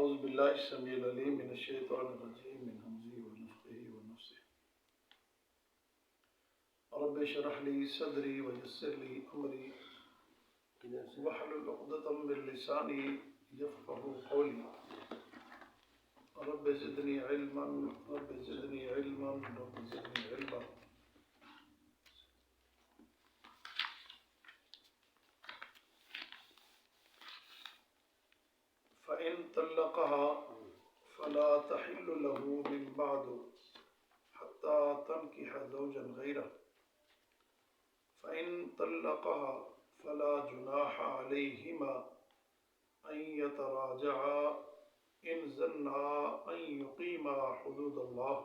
اعوذ باللہ السمیع العلیم من الشیطان الرجیم من ہمزہ ونفخہ ونفثہ رب اشرح لي صدری ویسر لي امری واحلل عقدۃ من لسانی یفقهوا قولی رب زدنی علما رب زدنی علما رب زدنی علما. فإن طلقها فلا تحل له من بعد حتى تنكح زوجا غيره. فإن طلقها فلا جناح عليهما أن يتراجعا إن ظنا أن يقيما حدود الله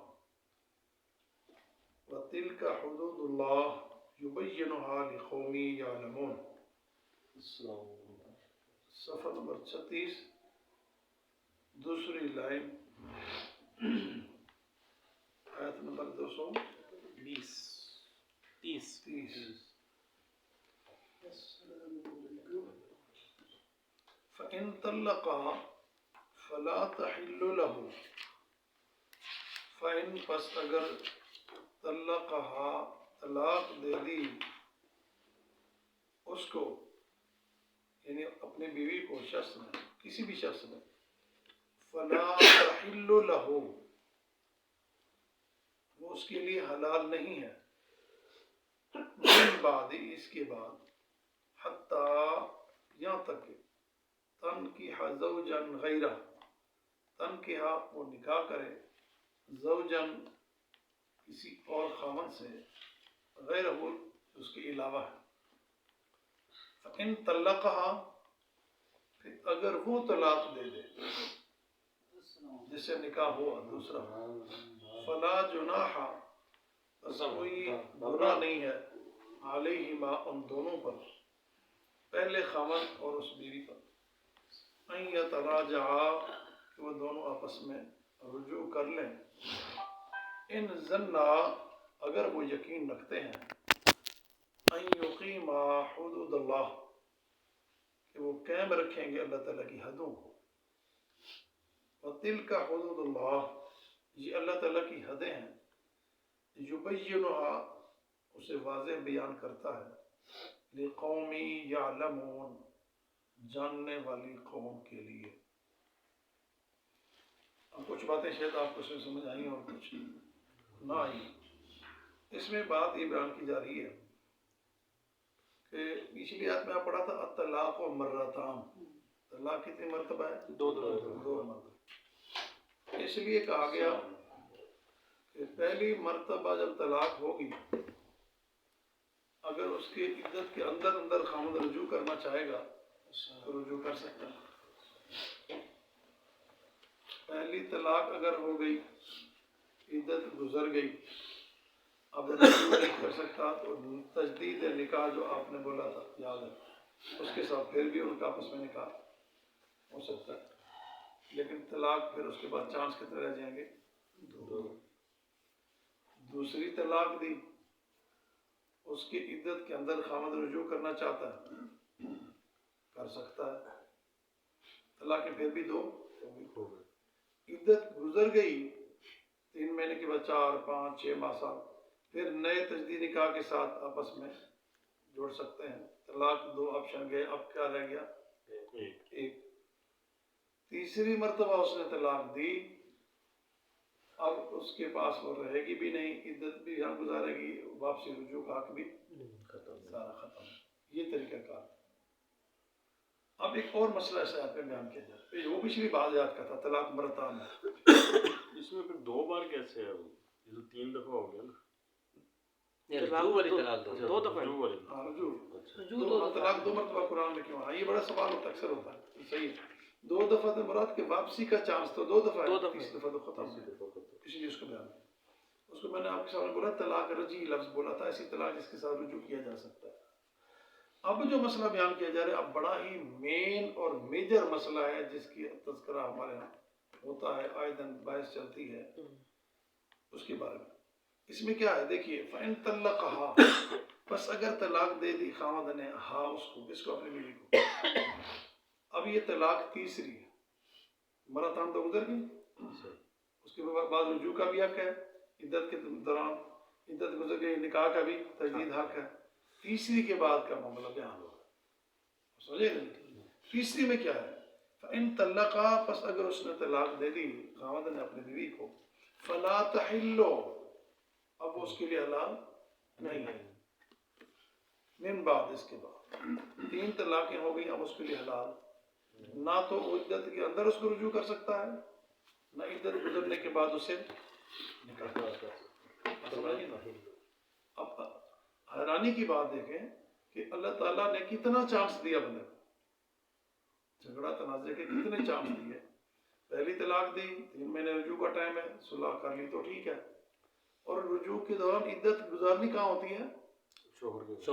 وتلك حدود الله يبينها لقوم يعلمون. صفحہ نمبر 36 دوسری لائن آیت نمبر 220 30. فإن طلقها فلا تحل له. فإن پس اگر طلقها طلاق دے دی اس کو، یعنی اپنے بیوی کو، شخص نے، کسی بھی شخص نے، فلا تحل له، وہ اس کے لیے حلال نہیں ہے، من بعد، اس کے بعد، حتی، یہاں تک کہ تنکح زوجا غیرہ، تنکح، وہ نکاح کرے، زوجن، کسی اور خاوند سے، غیرہ، اس کے علاوہ ہے. فإن طلقها، پھر اگر وہ طلاق دے دے جس سے نکاح ہوا دوسرا، فلا جناح، بس کوئی گناہ نہیں ہے، علیہما، ان دونوں پر، پہلے خاوند اور اس بیوی پر، ان یتراجعا، کہ وہ دونوں آپس میں رجوع کر لیں، ان ظنا، اگر وہ یقین رکھتے ہیں، ان یقیما حدود اللہ، کہ وہ قائم رکھیں گے اللہ تعالیٰ کی حدوں کو. وَتِلْكَ حدود اللہ، یہ اللہ تعالیٰ کی حدیں ہیں، یبینھا، اسے واضح بیان کرتا ہے، لقوم یعلمون، جاننے والی قوم کے لیے. اب کچھ باتیں شاید آپ کو سمجھ آئیں اور کچھ نہ آئیں. اس میں بات یہ بیان کی جا رہی ہے کہ پچھلی آیت میں آپ پڑھا تھا الطلاق و مرتان، طلاق کتنی مرتبہ ہے؟ دو مرتبہ. اس لیے کہا گیا کہ پہلی مرتبہ جب طلاق ہوگی، اگر اس کی عدت کے اندر خاوند رجوع کرنا چاہے گا تو رجوع کر سکتا ہے. پہلی طلاق اگر ہو گئی، عدت گزر گئی، اب رجوع نہیں کر سکتا، تو تجدید نکاح جو آپ نے بولا تھا یاد ہے، اس کے ساتھ پھر بھی ان کا آپس میں نکاح ہو سکتا ہے، لیکن طلاق پھر اس کے بعد چانس کتنے رہ جائیں گے؟ دو. دوسری طلاق دی، اس کی عدت کے اندر خاوند رجوع کرنا چاہتا ہے، کر سکتا ہے. طلاق پھر بھی دو. عدت گزر گئی 3 مہینے کے بعد 4 5 6 ماہ سال، پھر نئے تجدید نکاح کے ساتھ آپس میں جوڑ سکتے ہیں. طلاق 2 آپشن گئے، اب کیا رہ گیا؟ ایک. تیسری مرتبہ اس نے طلاق دی، اب اس کے پاس وہ رہے گی بھی نہیں، عدت بھی یہاں گزارے گی، واپسی رجوع کا حق بھی سارا ختم. یہ طریقہ کار. اب ایک اور مسئلہ اس آیت میں بیان کیا جاتا ہے، وہ پچھلی بات یاد کا تھا، طلاق مرتان ہے. اس میں پھر 2 بار کیسے ہے؟ یہ تو 3 دفعہ ہو گیا نا. رجوع والی طلاق 2 دفعہ. طلاق 2 مرتبہ قرآن میں کیوں؟ یہ بڑا سوال ہوتا ہے، اکثر ہوتا ہے. صحیح ہے، 2 دفعہ تو مراد کے واپسی کا چانس تو 2 دفعہ ہے، تیسری دفعہ تو ختم ہے، اس لیے اس کو بیان کیا. اس کو میں نے آپ کے سامنے بولا طلاق رجعی لفظ بولا تھا، ایسی طلاق جس کے ساتھ رجوع کیا جا سکتا ہے. اب جو مسئلہ بیان کیا جا رہا ہے، اب بڑا ہی مین اور میجر مسئلہ ہے جس کی تذکرہ ہمارے یہاں ہوتا ہے، آئے دن بحث چلتی ہے اس کے بارے میں. اس میں کیا ہے دیکھیے، فَإِن طَلَّقَهَا، بس اگر طلاق دے دی خاوند نے، ہاں اس کو، کس کو؟ اپنی بیوی کو. اب یہ طلاق تیسری ہے. مراتان تو گزر گئی، اس کے بعد رجوع کا بھی حق ہے، عدت کے دوران عدت گزر گئی، نکاح کا بھی تجدید حق ہے۔ تیسری کے بعد کا معاملہ بیان ہوا، سمجھے نا؟ تیسری میں کیا ہے؟ فَإِن طَلَّقَا، پس اگر اس نے طلاق دے دی خاوند نے اپنی بیوی کو، فَلَا تَحِلُّ، اب وہ اس کے لیے حلال نہیں ہے، من بعد، اس کے بعد 3 طلاقیں ہو گئی، اب اس کے لیے حلال نہ تو عدت کے اندر اس کو رجوع کر سکتا ہے، نہ عدت گزرنے کے بعد اسے نکاح کر سکتا ہے۔ اب حیرانی کی بات دیکھیں کہ اللہ تعالیٰ نے کتنا چانس دیا بندے کو، جھگڑا تنازع کے کتنے چانس دیے۔ پہلی طلاق دی، 3 مہینے رجوع کا ٹائم ہے، صلح کر لی تو ٹھیک ہے، اور رجوع کے دوران عدت گزارنی کہاں ہوتی ہے؟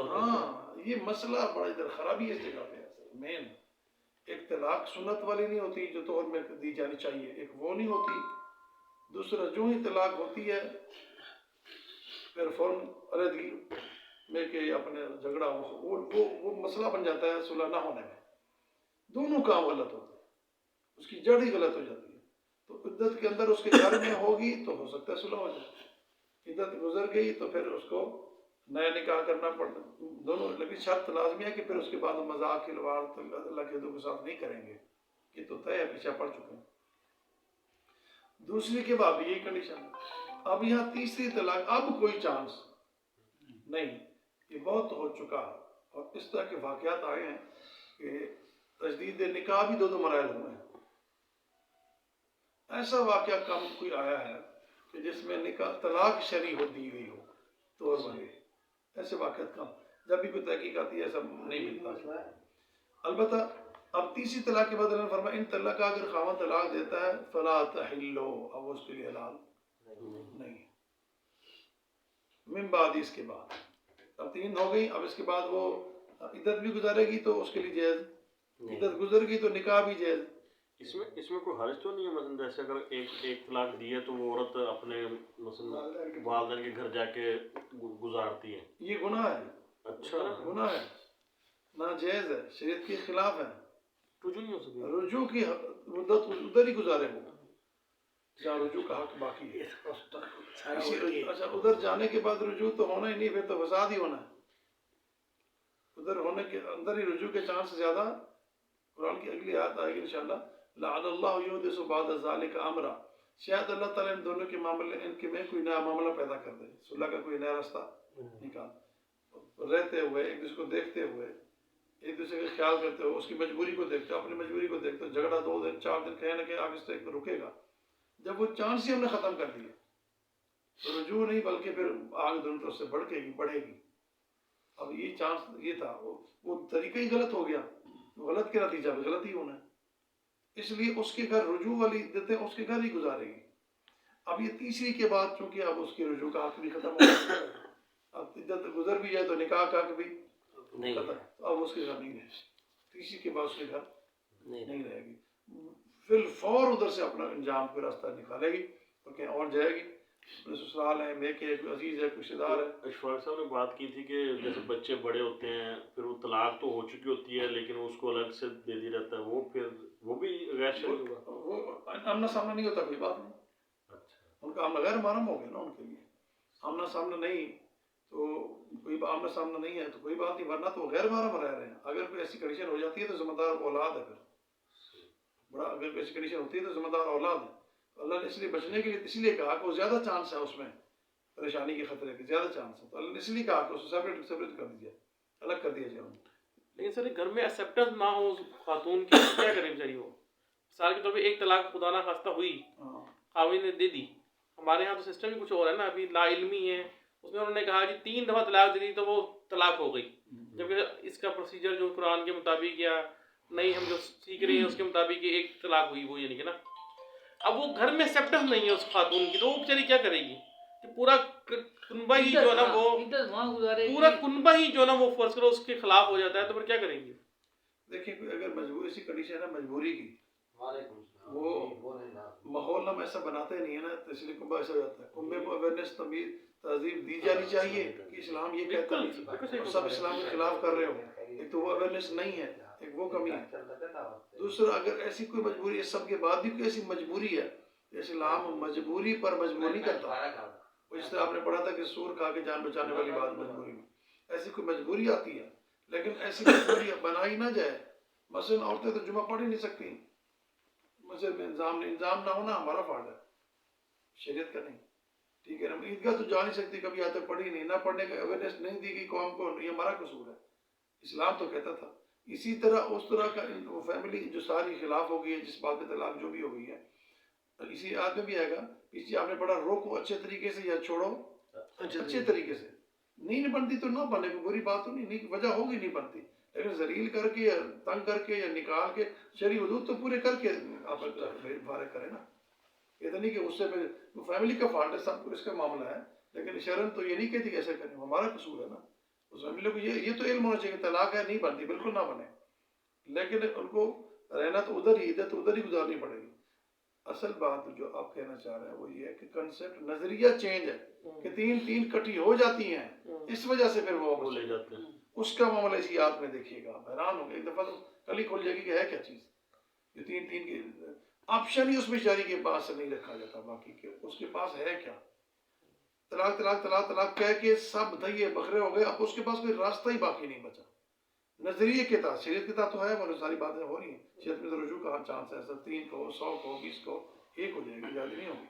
ہاں، یہ مسئلہ بڑا ادھر خرابی ہے اس جگہ پہ مین۔ ایک طلاق سنت والی نہیں ہوتی جو طور میں دی جانی چاہیے، ایک وہ نہیں ہوتی، دوسرا جو ہی طلاق ہوتی ہے پھر فوراً علیحدگی میں کہ اپنے جھگڑا وہ مسئلہ بن جاتا ہے صلح نہ ہونے میں، دونوں کام غلط ہوتے ہیں، اس کی جڑ ہی غلط ہو جاتی ہے۔ تو عدت کے اندر اس کے گھر میں ہوگی تو ہو سکتا ہے صلح ہو جائے، عدت گزر گئی تو پھر اس کو نیا نکاح کرنا پڑتا دونوں، لیکن شرط لازمی ہے کہ پھر اس کے بعد مذاق کھلواڑ اللہ کے کے ساتھ نہیں کریں گے، یہ تو طے ہے، پیچھے پڑ چکے ہیں۔ دوسری کے بعد بھی یہی کنڈیشن ہے۔ اب یہاں تیسری طلاق، اب کوئی چانس نہیں، یہ بہت ہو چکا ہے، اور اس طرح کے واقعات آئے ہیں کہ تجدید نکاح بھی 2 مراحل ہوئے ہیں۔ ایسا واقعہ کم کوئی آیا ہے کہ جس میں نکاح طلاق شرعی ہو دی گئی ہو تو ایسے واقعات کم، جب بھی کوئی تحقیق آتی ہے ایسا نہیں ملتا۔ البتہ اب تیسری طلاق کے بعد اللہ نے فرمایا ان طلاق کا اگر خاوند طلاق دیتا ہے فلا تحلو، اب اس کے لیے حلال نہیں، من بعد، اس کے بعد اب 3 ہو گئی، اب اس کے بعد وہ عدت بھی گزارے گی تو اس کے لیے جائز، عدت گزر گئی تو نکاح بھی جائز۔ اس میں کوئی حرج تو نہیں ہے؟ مثلا جیسے اگر ایک طلاق دی ہے تو وہ عورت اپنے مثلا والدین کے گھر جا کے گزارتی ہے، یہ گناہ ہے۔ اچھا، گناہ ہے، ناجائز ہے، شریعت کے خلاف ہے۔ رجوع نہیں ہو سکتی، رجوع کی مدت ادھر ہی گزارے ہو جہاں رجوع کا حق باقی ہے۔ اچھا، ادھر جانے کے بعد رجوع تو ہونا ہی نہیں، پھر تو فساد ہی ہونا ہے۔ ادھر ہونے کے اندر ہی رجوع کے چانس زیادہ۔ قرآن کی اگلی آیت آئے گی انشاءاللہ، لعل اللہ یحدث بعد ذلک امرا، شاید اللہ تعالیٰ ان دونوں کے معاملے ان کے میں کوئی نیا معاملہ پیدا کر دے، صلح کا کوئی نیا راستہ نکال، رہتے ہوئے ایک دوسرے کو دیکھتے ہوئے، ایک دوسرے کا خیال کرتے ہوئے، اس کی مجبوری کو دیکھتے ہوئے، اپنی مجبوری کو دیکھتے ہوئے، جھگڑا 2 دن 4 دن کہیں نہ کہیں آگے سے رکے گا۔ جب وہ چانس ہی ہم نے ختم کر دیے تو رجوع نہیں بلکہ پھر آگے دونوں طرف سے بڑھے گی۔ اب یہ چانس یہ تھا، وہ طریقہ ہی غلط ہو گیا، غلط کے نتیجہ میں غلط ہی ہونا ہے، اس لیے اس کے گھر رجوع والی عدتیں اس کے گھر ہی گزارے گی۔ اب یہ تیسری کے بعد چونکہ اب اس کی رجوع کا حق بھی ختم ہو گیا، اب عدت گزر بھی جائے تو نکاح کا حق بھی ختم، اب اس کے گھر نہیں رہے، تیسری کے بعد اس کے گھر نہیں رہے گی، فی الفور ادھر سے اپنا انجام کوئی راستہ نکالے گی اور کہیں اور جائے گی، اپنے سسرال ہے، میکے ہے، کوئی عزیز ہے، کوئی رشتے دار ہے۔ اشفاق صاحب نے بات کی تھی کہ جیسے بچے بڑے ہوتے ہیں پھر وہ طلاق تو ہو چکی ہوتی ہے لیکن اس کو الگ سے دے دی رہتا ہے، وہ پھر وہ بھی غیر شرعی ہوگا؟ وہ آمنا سامنا نہیں ہوتا، کوئی بات نہیں، ان کا آمنا غیر محرم ہو گیا نا ان کے لیے، آمنا سامنا نہیں تو کوئی آمنا سامنا نہیں ہے تو کوئی بات نہیں، ورنہ تو غیر محرم رہ رہے ہیں۔ اگر کوئی ایسی کنڈیشن ہو جاتی ہے تو ذمہ دار اولاد ہے، پھر بڑا اگر کوئی ایسی کنڈیشن ہوتی ہے تو ذمہ دار اولاد ہے۔ اللہ نے اس لیے بچنے کے لیے اس لیے کہا کہ وہ زیادہ چانس ہے اس میں پریشانی کے خطرے کے، زیادہ چانس ہے، تو اللہ نے اس لیے کہا کہ اس کو سیپریٹ کر دیجیے، الگ کر دیا جائے۔ لیکن سر گھر میں ایکسیپٹنس نہ ہو خاتون کی کیا کرے بیچاری وہ؟ مثال کے طور پہ ایک طلاق خدا نہ خواستہ ہوئی، خاوند نے دے دی، ہمارے یہاں تو سسٹم ہی کچھ اور ہے نا، ابھی لا علمی ہے، اس میں انہوں نے کہا کہ 3 دفعہ طلاق دے دی تو وہ طلاق ہو گئی، جبکہ اس کا پروسیجر جو قرآن کے مطابق یا نہیں ہم جو سیکھ رہے ہیں اس کے مطابق ایک طلاق ہوئی وہ، یعنی کہ نا اب وہ گھر میں ایکسیپٹنس نہیں ہے اس خاتون کی، تو وہ بیچاری کیا کرے گی کہ پورا کنبہ ہی جو ہے نا وہ پورا کنبہ ہی جو ہے نا وہ فرض کرو اس کے خلاف ہو جاتا ہے تو پھر کیا کریں گی؟ دیکھیں اگر مجبوری سی کنڈیشن ہے مجبوری کی، وہ ماحول ہم ایسا بناتے نہیں ہے نا، تو اس لیے کنبہ ایسا ہو جاتا ہے۔ کنبے کو اویئرنیس تمیز تہذیب دی جانی چاہیے کہ اسلام یہ کہتا ہے، اور سب اسلام کے خلاف کر رہے ہو، ایک تو وہ اویئرنیس نہیں ہے، ایک وہ کمی ہے. دوسرا اگر ایسی کوئی مجبوری ہے، سب کے بعد بھی کوئی ایسی مجبوری ہے، اسلام مجبوری پر مجبور نہیں کرتا. جس طرح آپ نے پڑھا تھا کہ سور کھا کے جان بچانے والی بات مجبوری میں، ایسی کوئی مجبوری آتی ہے لیکن ایسی مجبوری بنائی نہ جائے. مثلا عورتیں تو جمعہ پڑھ ہی نہیں سکتی، مسجد میں انضام نہ ہونا ہمارا فالٹ ہے، شریعت کا نہیں. ٹھیک ہے نا، عیدگاہ تو جا نہیں سکتی، کبھی آج تک پڑھی نہیں، نہ پڑھنے کا اویئرنیس نہیں دی گئی قوم کو، یہ ہمارا قصور ہے. اسلام تو کہتا تھا. اسی طرح اس طرح کا فیملی جو ساری خلاف ہو گئی ہے، جس بات پہ طلاق جو بھی ہو گئی ہے، اسی آیت میں بھی آئے گا. پیچھے آپ نے پڑھا روکو اچھے طریقے سے یا چھوڑو اچھے طریقے سے. نہیں بنتی تو نہ بنے، کوئی بری بات تو نہیں، وجہ ہوگی نہیں بنتی، لیکن ذلیل کر کے یا تنگ کر کے یا نکال کے شرعی حدود تو پورے کر کے آپ فارغ کریں نا. یہ تو نہیں کہ اس سے فیملی کا فالٹ ہے، سب اس کا معاملہ ہے، لیکن شرن تو یہ نہیں کہتی کہ ایسے کریں، ہمارا قصور ہے نا. اس فیملی کو یہ تو علم ہونا چاہیے کہ طلاق ہے، نہیں بنتی، بالکل نہ بنے، لیکن ان کو رہنا تو ادھر ہی، عدت ادھر ہی گزارنی پڑے گی. اصل بات جو آپ کہنا چاہ رہے ہیں وہ یہ ہے کہ کنسیپٹ نظریہ چینج ہے کہ تین کٹھی ہو جاتی ہیں، اس وجہ سے پھر وہ لے جاتے ہیں. اس کا معاملہ اسی یاد میں دیکھیے گا، حیران ہوں گے. ایک دفعہ تو کل ہی کھل جائے گی کہ ہے کیا چیز. یہ تین کے آپشن ہی اس بیچاری کے پاس سے نہیں رکھا جاتا، باقی کے اس کے پاس ہے کیا. طلاق طلاق طلاق طلاق کہہ کے سب دھیے بکھرے ہو گئے، اب اس کے پاس کوئی راستہ ہی باقی نہیں بچا. نظریے کے تحت شریعت کے تحت تو ہے، وہ ساری باتیں ہو رہی ہیں. شریعت میں تو رجوع کا چانس ہے، 3 کو 100 کو 20 کو 1 ہو جائے گی، زیادہ نہیں ہوگی.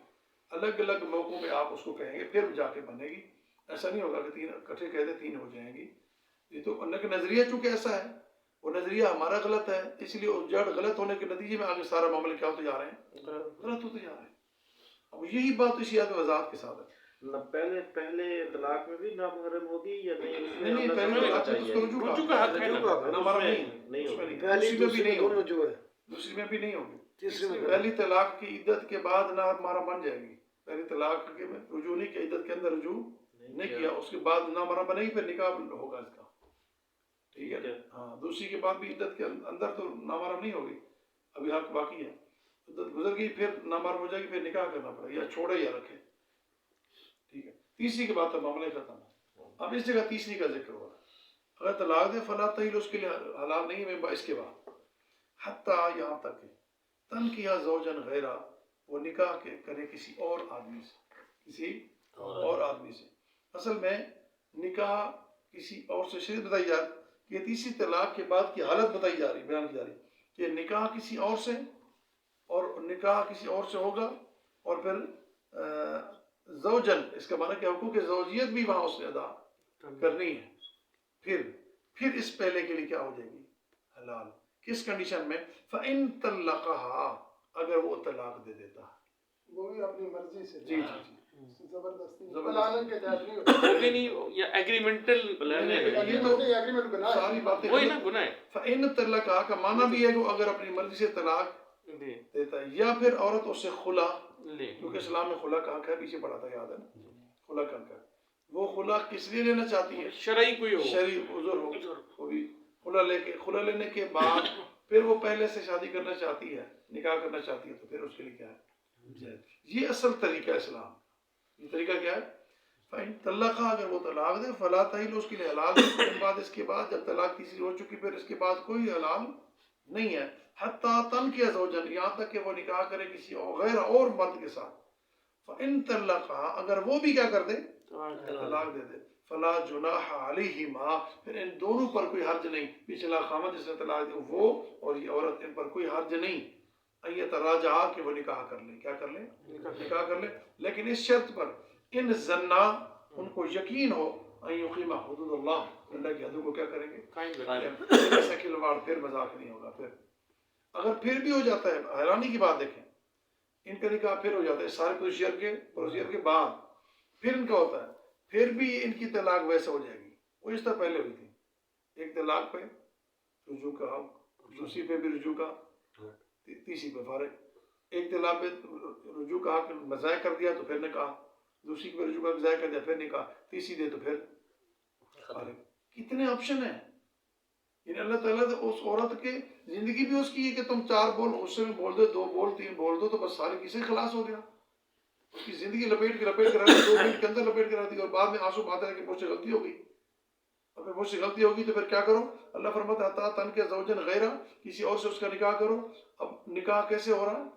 الگ الگ موقعوں پہ آپ اس کو کہیں گے پھر جا کے بنے گی. ایسا نہیں ہوگا کہ 3 اکٹھے کہتے 3 ہو جائیں گی. یہ تو اللہ کا نظریہ چونکہ ایسا ہے، وہ نظریہ ہمارا غلط ہے، اس لیے اس جڑ غلط ہونے کے نتیجے میں آگے سارا معاملے کیا ہوتے جا رہے ہیں، غلط ہوتے جا رہے ہیں. اب یہی بات اسی آیت میں وضاحت کے ساتھ ہے. پہلے طلاق میں بھی نامحرم ہوگی یا نہیں؟ نہیں پہلے طلاق میں تو اس کو رجوع کا حق ہے نا، ہمارا نہیں ہوگی. دوسری میں بھی نہیں ہوگی. پہلی طلاق کی عدت کے بعد نہ ہمارا بن جائے گی. پہلی طلاق کے رجوع نہیں کیا، عدت کے اندر رجوع نہیں کیا، اس کے بعد نہ ہمارا بنے گی، پھر نکاح ہوگا اس کا. ٹھیک ہے ہاں. دوسری کے بعد بھی عدت کے اندر تو نامحرم نہیں ہوگی، ابھی حق باقی ہے. عدت گزر گئی پھر نامحرم ہو جائے گی، پھر نکاح کرنا پڑے گا، یا چھوڑے یا رکھے. ٹھیک ہے. تیسری کے بعد تو معاملہ ختم ہے. اب اس جگہ تیسری کا ذکر ہوا. اگر طلاق دے فلا تحل اس کے لیے حلال نہیں ہے اس کے بعد، حتیٰ یہاں تک کہ تنکیہ زوجن غیرہ، وہ نکاح کرے کسی اور آدمی سے، کسی اور آدمی سے. اصل میں نکاح کسی اور سے، شریعت بتائی جا رہی کہ تیسری طلاق کے بعد کی حالت بتائی جا رہی، بیان کی جا رہی کہ نکاح کسی اور سے، اور نکاح کسی اور سے ہوگا، اور پھر زوجن، اس کا معنی کہ حقوق زوجیت بھی وہاں اس نے ادا کرنی ہے. پھر اس پہلے کے لیے کیا ہو جائے گی، حلال. کس کنڈیشن میں؟ فَإِن طَلَّقَهَا، اگر وہ طلاق دے دیتا ہے، وہ بھی اپنی مرضی سے، جی زبردستی زبردستی کے تحت نہیں ہوتا. وہ بھی نہیں، یا ایگریمنٹل پلان ہے. یہ تو ایگریمنٹ گناہ ساری باتیں وہی نا گناہ ہے. فَإِن طَلَّقَهَا کا معنی بھی ہے کہ اگر اپنی مرضی سے طلاق دیتا ہے، یا پھر عورت اس سے خلا، کیونکہ اسلام میں خلا کا حق ہے، پیچھے پڑھا تھا، یاد ہے نا، خلا کا حق ہے. وہ خلا کس لیے لینا چاہتی ہے؟ شرعی کوئی ہو، شرعی عذر ہو. وہ بھی خلا لینے کے بعد پھر وہ پہلے سے شادی کرنا چاہتی ہے، نکاح کرنا چاہتی ہے، تو پھر اس کے لیے کیا ہے؟ یہ اصل طریقہ اسلام. یہ طریقہ کیا ہے؟ فَإِن طَلَّقَهَا، اگر وہ طلاق دے، فَلَا تَحِلُّ، اس کے لیے حلال نہیں. بعد اس کے بعد جب طلاق تیسری ہو چکی، پھر اس کے بعد کوئی حلال نہیں ہے. حتیٰ تنکیہ زوجن، یہاں تک کہ وہ نکاح کرے کسی غیر اور مرد کے ساتھ. فَإِن طَلَّقَهَا، اگر وہ بھی کیا کر دے، طلاق دے دے، فَلَا جُنَاحَ عَلَيْهِمَا، پھر ان دونوں پر کوئی حرج نہیں. پچھلا خامد جس نے طلاق دی وہ اور یہ عورت، ان پر کوئی حرج نہیں. ان یتراجعا، کہ وہ نکاح کر لیں. کیا کر لیں؟ نکاح کر لیں. لیکن اس شرط پر، ان زنا، ان کو یقین ہو، ان یقیما حدود اللہ، اللہ کی حدود کو کیا کریں گے، ایسا کھلواڑ پھر مذاق نہیں ہوگا. پھر اگر پھر بھی ہو جاتا ہے، حیرانی کی بات دیکھیں، ان کا نکاح پھر ہو جاتا ہے سارے پروسیجر کے بعد، پھر ان کا ہوتا ہے، پھر بھی ان کی طلاق ویسے ہو جائے گی وہ اس طرح پہلے ہوئی تھی. ایک طلاق پہ رجوع کا حق، دوسری پہ بھی رجوع کا، تیسری پہ فارغ. ایک طلاق پہ رجوع کا حق ضائع کر دیا تو پھر نکاح، دوسری پہ رجوع کا حق ضائع کر دیا پھر نکاح، تیسری دے تو پھر فارغ. کتنے آپشن ہیں. یعنی اللہ تعالیٰ نے اس عورت کے زندگی بھی اس کی ہے کہ تم 4 بول غصے میں بول دو، 2 بول 3 بول دو، تو بس سارے کسی خلاص ہو گیا. اس کی زندگی لپیٹ کے رکھ دی، 2 منٹ کے اندر لپیٹ کے رکھ دی، اور بعد میں آنسو بہاتے رہے کہ مجھ سے غلطی ہو گئی. اگر مجھ سے غلطی ہوگی تو پھر کیا کرو؟ اللہ فرماتا ہے حتیٰ تنکح زوجا غیرہ، کسی اور سے اس کا نکاح کرو. اب نکاح کیسے ہو رہا؟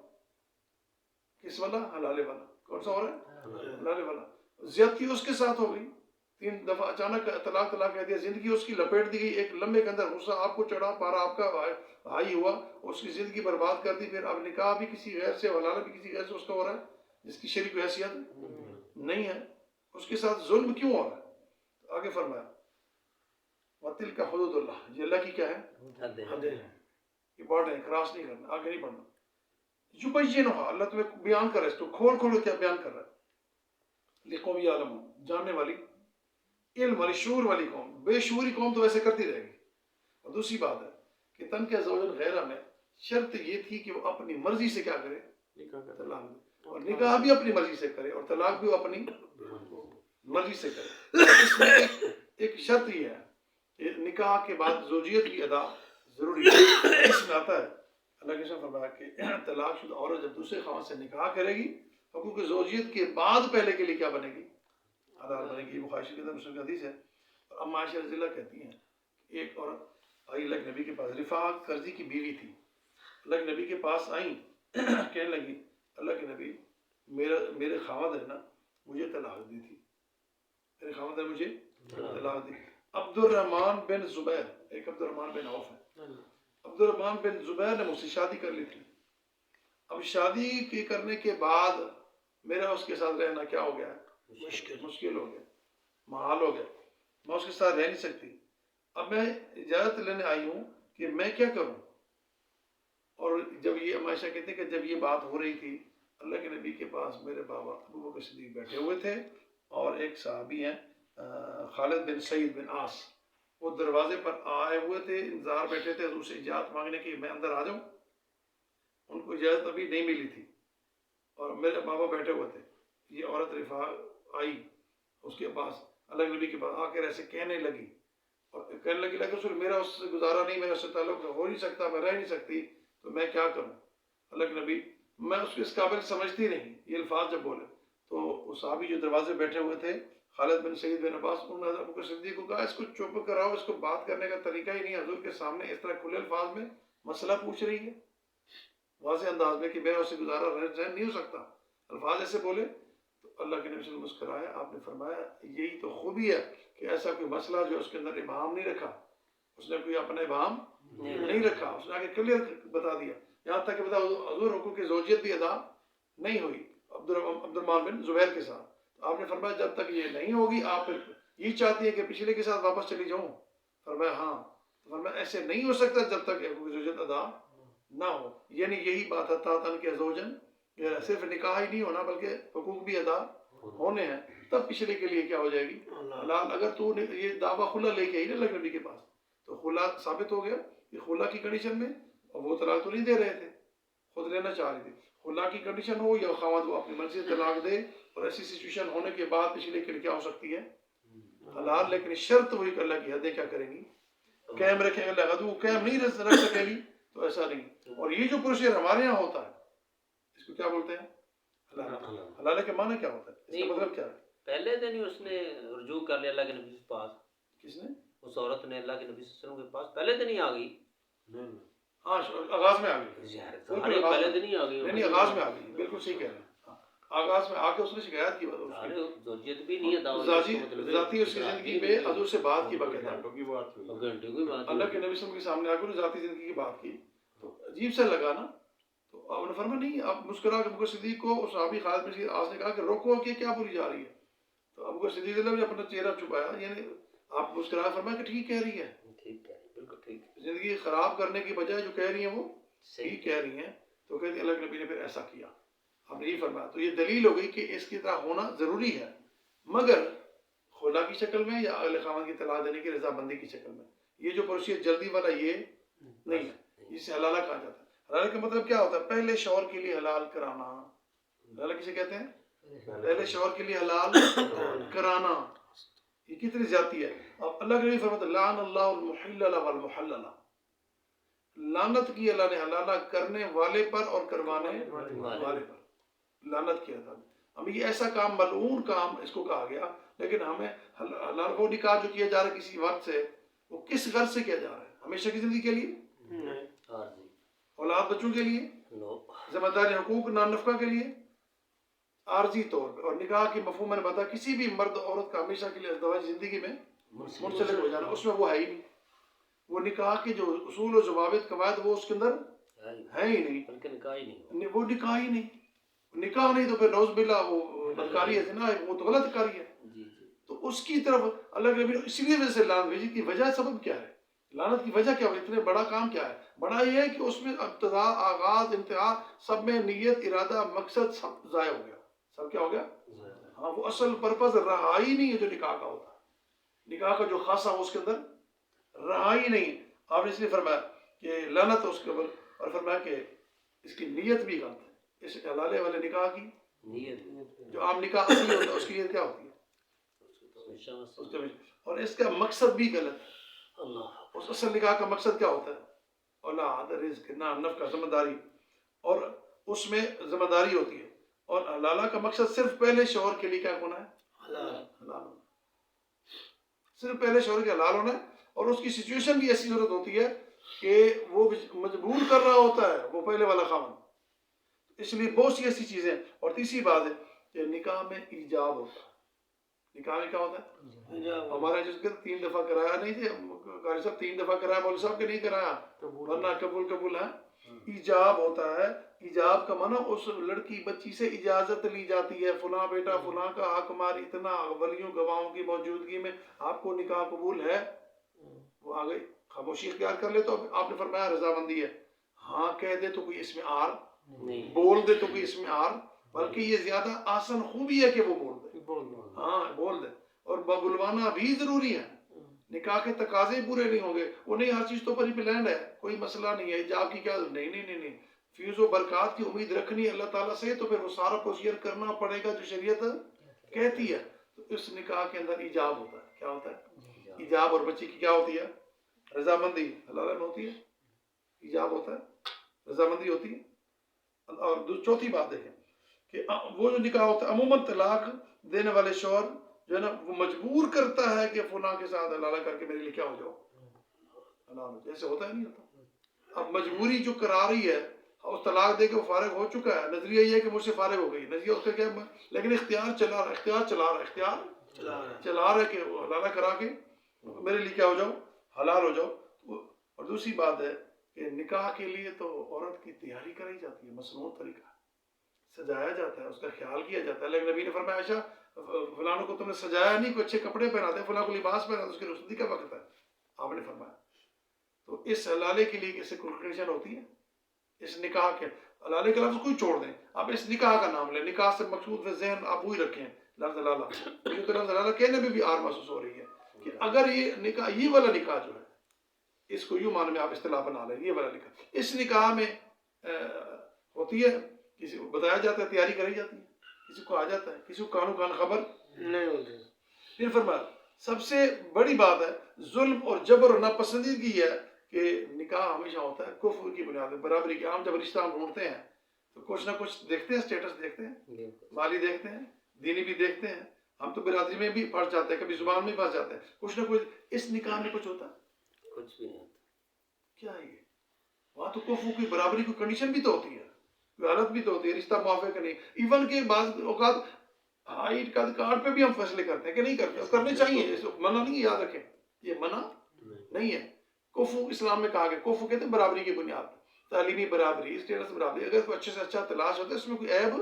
کس والا؟ حلال والا. کون سا ہو رہا ہے؟ حلال والا. زیادتی اس کے ساتھ ہو گئی، 3 دفعہ اچانک طلاق کہہ دیا، زندگی اس کی لپیٹ دی گئی ایک لمبے کے اندر، غصہ آپ کو چڑھا، پارا آپ کا ہائی ہوا، اس کی زندگی برباد کر دی. پھر اب نکاح بھی کسی غیر سے، حلال بھی کسی غیر سے اس کا ہو رہا ہے جس کی شریک حیثیت نہیں ہے. اس کے ساتھ ظلم کیوں ہو رہا ہے؟ آگے فرمایا وَتِلْكَ حدود اللہ، یہ اللہ کی کیا ہے؟ حدیں ہیں. یہ بارڈر ہے، کراس نہیں کرنا، آگے نہیں پڑھنا. یبینھا، اللہ تمہیں بیان کر رہا ہے، اس کو کھول کھول کے بیان کر رہا ہے. لقوم یعلمون، جاننے والی، علم والی، شعور والی قوم. بے شعوری قوم تو ویسے کرتی رہے گی. اور دوسری بات ہے کہ تنکح زوجا غیرہ میں شرط یہ تھی کہ وہ اپنی مرضی سے کیا کرے؟ طلاق دے. اور نکاح بھی اپنی مرضی سے کرے اور طلاق بھی وہ اپنی مرضی سے کرے. اس میں ایک شرط یہ ہے کہ نکاح کے بعد زوجیت کی ادا ضروری ہے. اس میں آتا ہے اللہ کے فرمایا کہ طلاق شدہ عورت جب دوسرے خاوند سے نکاح کرے گی، حقوق زوجیت کے بعد پہلے کے لیے کیا بنے گی؟ حلال بنے گی. بخاری شریف کے اندر مسلم کی حدیث ہے. اور اما عائشہ رضی اللہ کہتی ہیں کہ ایک عورت آئی اللہ کے نبی کے پاس، رفاع کرزی کی بیوی تھی. اللہ کے نبی کے پاس آئیں، کہنے لگی اللہ کے نبی میرے خاوند نے نا مجھے طلاق دی تھی، میرے خاوند نے مجھے طلاق دی. عبد الرحمن بن زبیر، ایک عبد الرحمن بن عوف ہے، عبد الرحمن بن زبیر نے مجھ سے شادی کر لی تھی. اب شادی کے کرنے کے بعد میرا اس کے ساتھ رہنا کیا ہو گیا ہے؟ مشکل ہو گیا، محال ہو گیا. میں اس کے ساتھ رہ نہیں سکتی. اب میں اجازت لینے آئی ہوں کہ میں کیا کروں. اور جب یہ عائشہ کہتے ہیں کہ جب یہ بات ہو رہی تھی اللہ کے نبی کے پاس میرے بابا ابو بکر صدیق بیٹھے ہوئے تھے اور ایک صحابی ہیں خالد بن سعید بن عاص، وہ دروازے پر آئے ہوئے تھے، انتظار بیٹھے تھے حضور سے اجازت مانگنے کی میں اندر آ جاؤں. ان کو اجازت ابھی نہیں ملی تھی اور میرے بابا بیٹھے ہوئے تھے. یہ عورت رفاع آئی اس کے پاس، اللہ کے نبی کے پاس آ کر ایسے کہنے لگی اور کہنے لگی رسول میرا اس سے گزارا نہیں، میرا اس سے تعلق ہو نہیں سکتا، میں رہ نہیں سکتی، تو میں کیا کروں؟ اللہ کے نبی میں اس کو اس قابل سمجھتی نہیں. یہ الفاظ جب بولے تو وہ صحابی جو دروازے بیٹھے ہوئے تھے خالد بن سعید بن عباس، انہوں نے ابو بکر صدیق کو کہا اس کو چپ کراؤ، اس کو بات کرنے کا طریقہ ہی نہیں، حضور کے سامنے اس طرح کھلے الفاظ میں مسئلہ پوچھ رہی ہے واضح انداز میں کہ میرا اس سے گزارا رہن نہیں ہو سکتا. الفاظ ایسے بولے تو اللہ کے نبی صلی اللہ علیہ وسلم مسکرایا. آپ نے فرمایا یہی تو خوبی ہے کہ ایسا کوئی مسئلہ جو اس کے اندر ابہام نہیں رکھا، اس نے کوئی اپنا ابہام نہیں رکھا، اس نے آگے کلیئر بتا دیا. یہاں تک کہ بتا حضور حقوق کی زوجیت بھی ادا نہیں ہوئی عبد الرحمن بن زبیر کے ساتھ. آپ نے فرمایا جب تک یہ نہیں ہوگی آپ پھر یہ چاہتی ہے کہ پچھلے کے ساتھ واپس چلی جاؤں؟ فرمایا ہاں. فرمایا ایسے نہیں ہو سکتا جب تک حقوق کی زوجیت ادا نہ ہو. یعنی یہی بات ہے تنکح زوجا، صرف نکاح ہی نہیں ہونا بلکہ حقوق بھی ادا ہونے ہیں، تب پچھلے کے لیے کیا ہو جائے گی حلال. اگر تو یہ دعویٰ خلا لے کے آئی نا اللہ کے نبی کے پاس تو خلا ثابت ہو گیا کہ خلا کی کنڈیشن میں، اور وہ طلاق تو نہیں دے رہے تھے، خود لینا چاہ رہے تھے. خلا کی کنڈیشن ہو یا خاوند وہ اپنی مرضی سے طلاق دے اور ایسی سچویشن ہونے کے بعد پچھلے کے لیے کیا ہو سکتی ہے حلال. لیکن شرط وہی کہ اللہ کی حدیں کیا کریں گی؟ قائم رکھیں گے. اللہ وہ قائم نہیں رکھ سکے گی تو ایسا نہیں. اور یہ جو پروسیجر ہمارے یہاں ہوتا ہے اس کو کیا بولتے ہیں؟ حلال. حلال کے معنی کیا ہوتا ہے؟ اس کا مطلب کیا ہے؟ پہلے دن ہی اس نے رجوع کر لیا اللہ کے نبی کے پاس. کس نے؟ اس عورت نے اللہ کے نبی صلی اللہ علیہ وسلم کے پاس پہلے دن ہی آ گئی. ہاں آغاز میں آ گئی، پہلے دن ہی آ گئی. نہیں آغاز میں آ گئی، بالکل صحیح کہہ رہے ہیں. آغاز میں آ کے اس نے شکایت کی زوجیت بھی نہیں ہے، ذاتی اس کی زندگی میں حضور سے بات کی بغیر گھنٹوں کی بات ہوئی، گھنٹے کی بات. اللہ کے نبی صلی اللہ علیہ وسلم کے سامنے آ کے ذاتی زندگی کی بات کی تو عجیب سا لگا نا. تو آپ نے فرمایا نہیں. اب مسکرا کے ابو بکر صدیق کو اس صحابی خالد بن عاص نے کہا کہ روکو کہ کیا بولی جا رہی ہے. تو ابو بکر صدیق نے اپنا چہرہ چھپایا، یعنی آپ مسکرا فرمایا کہ ٹھیک کہہ رہی ہے، ٹھیک ہے بالکل ٹھیک. زندگی خراب کرنے کی بجائے جو کہہ رہی ہیں وہ صحیح کہہ رہی ہیں. تو کہتے اللہ کے نبی نے پھر ایسا کیا، آپ نے یہ فرمایا. تو یہ دلیل ہو گئی کہ اس کی طرح ہونا ضروری ہے، مگر خلا کی شکل میں یا اہل خاوند کی طلاق دینے کی رضامندی کی شکل میں. یہ جو پروسیجر جلدی والا یہ نہیں ہے، جسے حلالہ کہا جاتا ہے. حلالہ کا مطلب کیا ہوتا ہے؟ پہلے شوہر کے لیے حلال کرانا. حلالہ کسے کہتے ہیں؟ پہلے شوہر کے لیے حلال کرانا. یہ کتنی زیادتی ہے. اب اللہ کے نبی فرماتے لعن اللہ المحلل والمحللہ، لعنت کی اللہ نے حلالہ کرنے والے پر اور کروانے والے پر لعنت کیا تھا. اب یہ ایسا کام ملعون کام اس کو کہا گیا. لیکن ہمیں حلال وہ نکاح جو کیا جا رہا ہے کسی وقت سے، وہ کس غرض سے کیا جا رہا ہے؟ ہمیشہ کی زندگی کے لیے، اولاد بچوں کے لیے، ذمہ داری حقوق نان نفقہ کے لیے، عارضی طور پہ. اور نکاح کی مفہوم میں نے بتایا کسی بھی مرد عورت کا ہمیشہ کے لیے ازدواجی زندگی میں منسلک ہو جانا، اس میں وہ ہے ہی نہیں. وہ نکاح کے جو اصول و ضوابط قواعد وہ اس کے اندر ہے ہی نہیں، بلکہ نکاح ہی نہیں وہ نکاح ہی نہیں. نکاح نہیں تو پھر نعوذ باللہ وہ بدکاری ہے، زنا ہے، وہ تو غلط کاری ہے. تو اس کی طرف اللہ نبی نے اسی لیے وجہ سے لعنت بھیجی. کی وجہ سبب کیا ہے؟ لعنت کی وجہ کیا ہے؟ اتنے بڑا کام کیا ہے؟ بڑا یہ ہے کہ اس میں ابتدا، آغاز، انتہا سب میں نیت، ارادہ، مقصد سب ضائع ہو گیا. سب کیا ہو گیا؟ ہاں، وہ اصل پرپز رہا ہی نہیں ہے جو نکاح کا ہوتا ہے. نکاح کا جو خاصہ ہو اس کے اندر رہا ہی نہیں. آپ نے اس لیے فرمایا کہ لعنت اس کے اوپر، اور فرمایا کہ اس کی نیت بھی غلط ہے. اس حلالے والے نکاح کی نیت جو عام نکاح اصلی ہوتا ہے اس کی نیت کیا ہوتی ہے؟ اور اس کا مقصد بھی غلط ہے. اس اصل نکاح کا مقصد کیا ہوتا ہے؟ اولاد، رزق، نام، نفقہ، ذمہ داری، اور اس میں ذمہ داری ہوتی ہے. اور حلالہ کا مقصد صرف پہلے شوہر کے لیے کیا ہونا ہے؟ حلال ہونا. صرف پہلے شوہر کے حلال ہونا ہے. اور اس کی سچویشن بھی ایسی ضرورت ہوتی ہے کہ وہ مجبور کر رہا ہوتا ہے وہ پہلے والا خاوند. اس لیے بہت سی ایسی چیزیں. اور تیسری بات ہے کہ نکاح میں ایجاب ہوتا ہے. نکاح میں کیا ہوتا ہے؟ ہمارے جس کے 3 دفعہ کرایا نہیں تھے قاری صاحب، 3 دفعہ کرایا، مولوی صاحب کے نہیں کرایا، ورنہ قبول ہے. ایجاب ہوتا ہے. ایجاب کا معنی اس لڑکی بچی سے اجازت لی جاتی ہے، فلاں بیٹا فلاں کا حق مار اتنا، ولیوں گواہوں کی موجودگی میں آپ کو نکاح قبول ہے. وہ آگے خاموشی اختیار کر لے تو آپ نے فرمایا رضامندی ہے. ہاں کہہ دے تو کوئی اس میں آر نہیں، بول دے تو کوئی اس میں آر، بلکہ یہ زیادہ آسان خوبی ہے کہ وہ بول دے. ہاں بول دے. اور بلوانا بھی ضروری ہے. نکاح کے تقاضے پورے نہیں ہوں گے، وہ نہیں ہر چیز تو پر ہی پلانڈ ہے، کوئی مسئلہ نہیں ہے، حجاب کی کیا نہیں. فیوز و برکات کی امید رکھنی اللہ تعالیٰ سے تو پھر وہ سارا پروسیجر کرنا پڑے گا جو شریعت کہتی ہے. تو اس نکاح کے اندر ایجاب ہوتا ہے. کیا ہوتا ہے؟ ایجاب. اور بچی کی کیا ہوتی ہے؟ رضامندی. حلال میں ہوتی ہے، ایجاب ہوتا ہے، رضامندی ہوتی ہے. اور چوتھی بات دیکھیں کہ وہ جو نکاح ہوتا ہے عموماً طلاق دینے والے شوہر جو ہے نا وہ مجبور کرتا ہے کہ فلاں کے ساتھ حلالہ کر کے میرے لیے کیا ہو جاؤ حلال. ایسے ہوتا ہے نہیں ہوتا. اب مجبوری جو کرا رہی ہے، اس طلاق دے کے وہ فارغ ہو چکا ہے، نظریہ یہ ہے کہ مجھ سے فارغ ہو گئی، نظریہ اس کا کیا، لیکن اختیار چلا رہا ہے کہ وہ حلالہ کرا کے میرے لیے کیا ہو جاؤ، حلال ہو جاؤ. اور دوسری بات ہے کہ نکاح کے لیے تو عورت کی تیاری کرائی جاتی ہے، مصنوع طریقہ سجایا جاتا ہے، اس کا خیال کیا جاتا ہے. لیکن نبی نے فرمایا عائشہ فلانوں کو تم نے سجایا نہیں، کوئی اچھے کپڑے پہناتے، فلاں کو لباس پہناتے، اس کی رخصتی کا وقت ہے، آپ نے فرمایا. تو اس حلالے کے لیے اسے کنڈیشن ہوتی ہے. اس نکاح کے حلالے کے لفظ کوئی چھوڑ دیں، آپ اس نکاح کا نام لیں. نکاح سے مقصود ذہن آپ وہی رکھیں لفظ حلالہ. مجھے تو لفظ حلالہ کہنے میں بھی آر محسوس ہو رہی ہے کہ اگر یہ نکاح، یہ والا نکاح جو ہے، اس کو یوں معنی میں آپ اصطلاح بنا لیں، یہ والا نکاح اس نکاح میں ہوتی ہے، کسی کو بتایا جاتا ہے، تیاری کرائی جاتی ہے، کسی کو آ جاتا ہے، کسی کو کانو کان خبر نہیں ہوتی. پھر فرمایا سب سے بڑی بات ہے ظلم اور جبر اور ناپسندیدگی ہے کہ نکاح ہمیشہ ہوتا ہے کفر کی بنیاد پر، برابری کی. عام جب رشتہ ہم ڈھونڈتے ہیں تو کچھ نہ کچھ دیکھتے ہیں، اسٹیٹس دیکھتے ہیں، مالی دیکھتے ہیں، دینی بھی دیکھتے ہیں. ہم تو برادری میں بھی پھنس جاتے ہیں، کبھی زبان میں پھنس جاتے ہیں، کچھ نہ کچھ. اس نکاح میں کچھ ہوتا ہے؟ کچھ بھی نہیں ہوتا. کیا ہے یہ؟ وہاں تو کفر کی برابری کی کنڈیشن بھی تو ہوتی ہے، حالت بھی تو ہوتی ہے، رشتہ موافق نہیں. ایون کہ بعض اوقات آئی کارڈ پہ بھی ہم فیصلے کرتے ہیں کہ نہیں کرتے، کرنے چاہیے، اس منع نہیں ہے، یاد رکھیں یہ منع نہیں ہے. کفو اسلام میں کہا گیا، کفو کہتے ہیں برابری کی بنیاد، تعلیمی برابری، اسٹیٹس برابری. اگر کوئی اچھے سے اچھا تلاش ہوتا ہے اس میں کوئی عیب